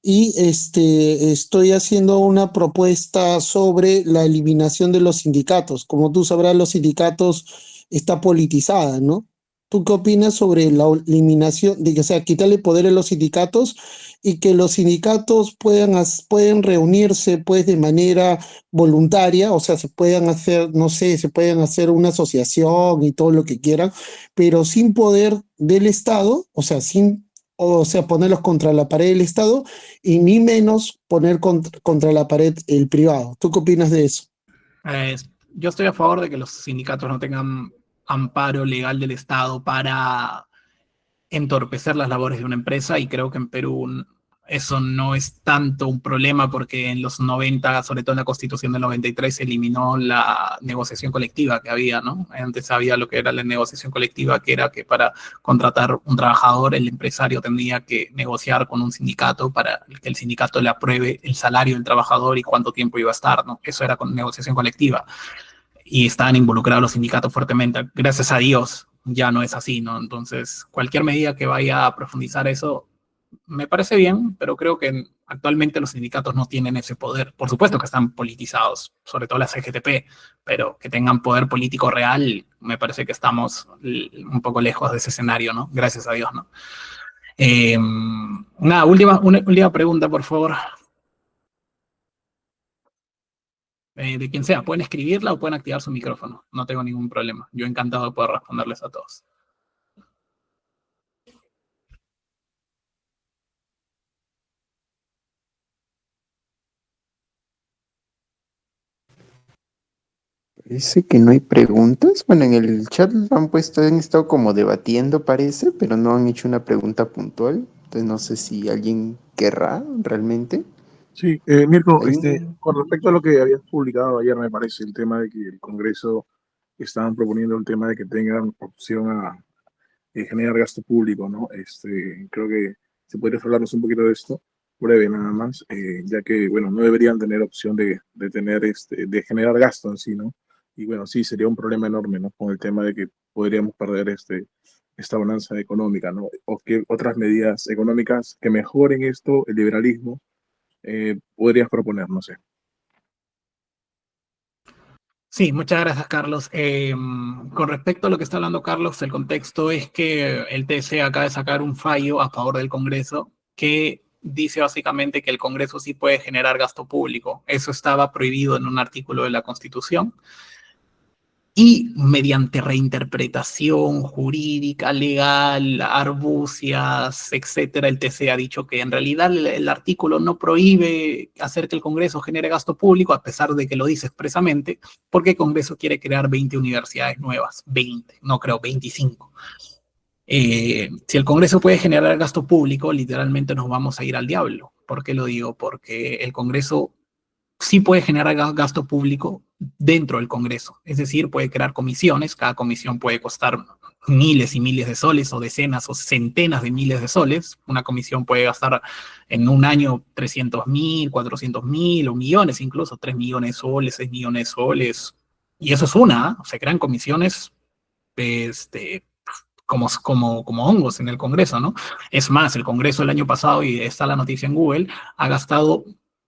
y estoy haciendo una propuesta sobre la eliminación de los sindicatos. Como tú sabrás, los sindicatos está politizada, ¿no? ¿Tú qué opinas sobre la eliminación, o sea, quitarle poder a los sindicatos y que los sindicatos pueden reunirse pues de manera voluntaria? O sea, se puedan hacer, no sé, se pueden hacer una asociación y todo lo que quieran, pero sin poder del Estado, o sea, ponerlos contra la pared del Estado y ni menos poner contra la pared el privado. ¿Tú qué opinas de eso? Yo estoy a favor de que los sindicatos no tengan amparo legal del Estado para entorpecer las labores de una empresa, y creo que en Perú eso no es tanto un problema porque en los 90, sobre todo en la Constitución del 93, se eliminó la negociación colectiva que había, ¿no? Antes había lo que era la negociación colectiva, que era que para contratar un trabajador, el empresario tendría que negociar con un sindicato para que el sindicato le apruebe el salario del trabajador y cuánto tiempo iba a estar, ¿no? Eso era con negociación colectiva. Y estaban involucrados los sindicatos fuertemente. Gracias a Dios ya no es así, ¿no? Entonces, cualquier medida que vaya a profundizar eso me parece bien, pero creo que actualmente los sindicatos no tienen ese poder. Por supuesto que están politizados, sobre todo la CGTP, pero que tengan poder político real, me parece que estamos un poco lejos de ese escenario, ¿no? Gracias a Dios, ¿no? Una última pregunta, por favor. De quien sea, pueden escribirla o pueden activar su micrófono, no tengo ningún problema. Yo encantado de poder responderles a todos. Parece que no hay preguntas. Bueno, en el chat lo han estado como debatiendo, parece, pero no han hecho una pregunta puntual. Entonces no sé si alguien querrá realmente. Sí, Mirko, Ahí- con respecto a lo que habías publicado ayer, me parece el tema de que el Congreso estaban proponiendo el tema de que tengan opción a generar gasto público, ¿no? Creo que se podría hablarnos un poquito de esto, breve nada más, ya que, bueno, no deberían tener opción de tener, de generar gasto en sí, ¿no? Y bueno, sí, sería un problema enorme, ¿no? Con el tema de que podríamos perder esta bonanza económica, ¿no? O que otras medidas económicas que mejoren esto, el liberalismo, podrías proponer, no sé. Sí, muchas gracias, Carlos. Con respecto a lo que está hablando Carlos, el contexto es que el TC acaba de sacar un fallo a favor del Congreso que dice básicamente que el Congreso sí puede generar gasto público. Eso estaba prohibido en un artículo de la Constitución. Y mediante reinterpretación jurídica, legal, argucias, etcétera, el TC ha dicho que en realidad el artículo no prohíbe hacer que el Congreso genere gasto público, a pesar de que lo dice expresamente, porque el Congreso quiere crear 20 universidades nuevas, 20, no creo, 25. Si el Congreso puede generar gasto público, literalmente nos vamos a ir al diablo. ¿Por qué lo digo? Porque el Congreso sí puede generar gasto público dentro del Congreso. Es decir, puede crear comisiones, cada comisión puede costar miles y miles de soles o decenas o centenas de miles de soles. Una comisión puede gastar en un año 300.000, 400.000 o millones incluso, 3 millones de soles, 6 millones de soles, Y eso es una, se crean comisiones como hongos en el Congreso, ¿no? Es más, el Congreso el año pasado, y está la noticia en Google, ha gastado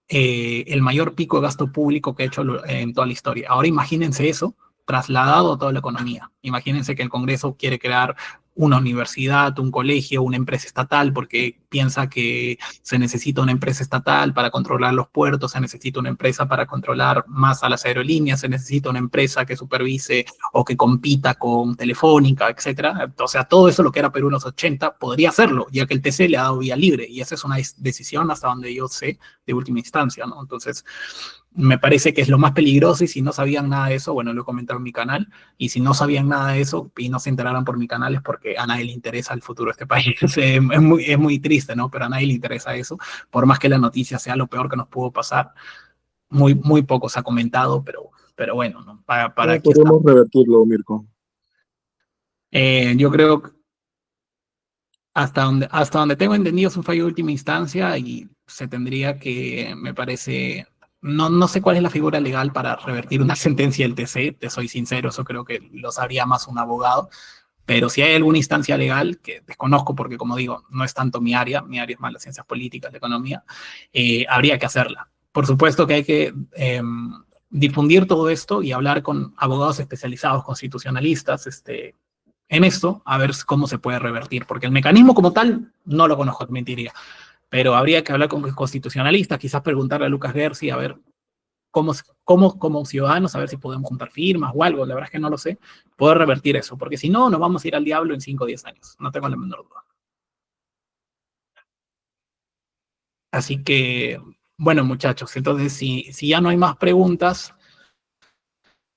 el mayor pico de gasto público que ha hecho en toda la historia. Ahora imagínense eso trasladado a toda la economía. Imagínense que el Congreso quiere crear una universidad, un colegio, una empresa estatal, porque piensa que se necesita una empresa estatal para controlar los puertos, se necesita una empresa para controlar más a las aerolíneas, se necesita una empresa que supervise o que compita con Telefónica, etcétera. O sea, todo eso, lo que era Perú en los 80, podría hacerlo, ya que el TC le ha dado vía libre, y esa es una decisión, hasta donde yo sé, de última instancia, ¿no? Entonces, me parece que es lo más peligroso, y si no sabían nada de eso, bueno, lo he comentado en mi canal, y si no sabían nada de eso y no se enteraron por mi canal, es porque a nadie le interesa el futuro de este país. Es muy triste, ¿no? Pero a nadie le interesa eso, por más que la noticia sea lo peor que nos pudo pasar. Muy poco se ha comentado, pero bueno, ¿no? Para ¿Cómo aquí está. podemos revertirlo, Mirko? Yo creo que hasta donde tengo entendido es un fallo de última instancia, y se tendría que, me parece, no sé cuál es la figura legal para revertir una sentencia del TC, te soy sincero, eso creo que lo sabría más un abogado, pero si hay alguna instancia legal, que desconozco porque, como digo, no es tanto mi área es más las ciencias políticas, la economía, habría que hacerla. Por supuesto que hay que difundir todo esto y hablar con abogados especializados, constitucionalistas, en esto, a ver cómo se puede revertir, porque el mecanismo como tal no lo conozco, mentiría, pero habría que hablar con constitucionalistas, quizás preguntarle a Lucas Gersi, a ver como ciudadanos, a ver si podemos juntar firmas o algo, la verdad es que no lo sé, poder revertir eso, porque si no, nos vamos a ir al diablo en 5 o 10 años, no tengo la menor duda. Así que, bueno, muchachos, entonces si ya no hay más preguntas,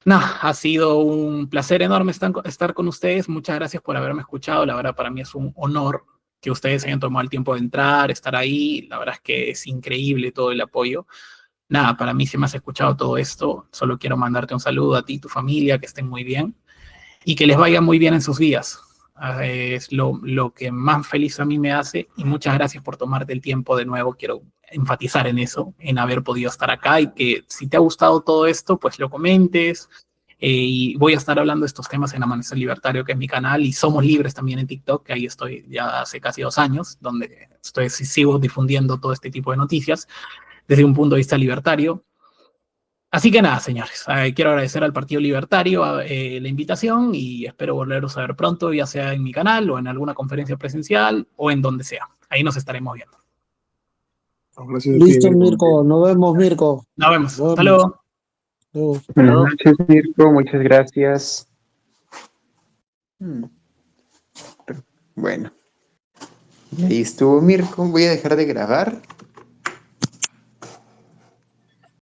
nada, ha sido un placer enorme estar con ustedes. Muchas gracias por haberme escuchado. La verdad, para mí es un honor que ustedes hayan tomado el tiempo de entrar, estar ahí. La verdad es que es increíble todo el apoyo. Nada, para mí, si me has escuchado todo esto, solo quiero mandarte un saludo a ti y tu familia, que estén muy bien y que les vaya muy bien en sus días. Es lo que más feliz a mí me hace, y muchas gracias por tomarte el tiempo de nuevo. Quiero enfatizar en eso, en haber podido estar acá, y que si te ha gustado todo esto, pues lo comentes. Y voy a estar hablando de estos temas en Amanecer Libertario, que es mi canal, y Somos Libres también en TikTok, que ahí estoy ya hace casi 2 años, donde sigo difundiendo todo este tipo de noticias desde un punto de vista libertario. Así que nada, señores, quiero agradecer al Partido Libertario la invitación, y espero volveros a ver pronto, ya sea en mi canal o en alguna conferencia presencial o en donde sea. Ahí nos estaremos viendo. Gracias a ti, Listo, Mirko. Mirko. Nos vemos, Mirko. Nos vemos. Nos Hasta vemos. luego. Luego. Buenas noches, Mirko, muchas gracias. Bueno, y ahí estuvo Mirko. Voy a dejar de grabar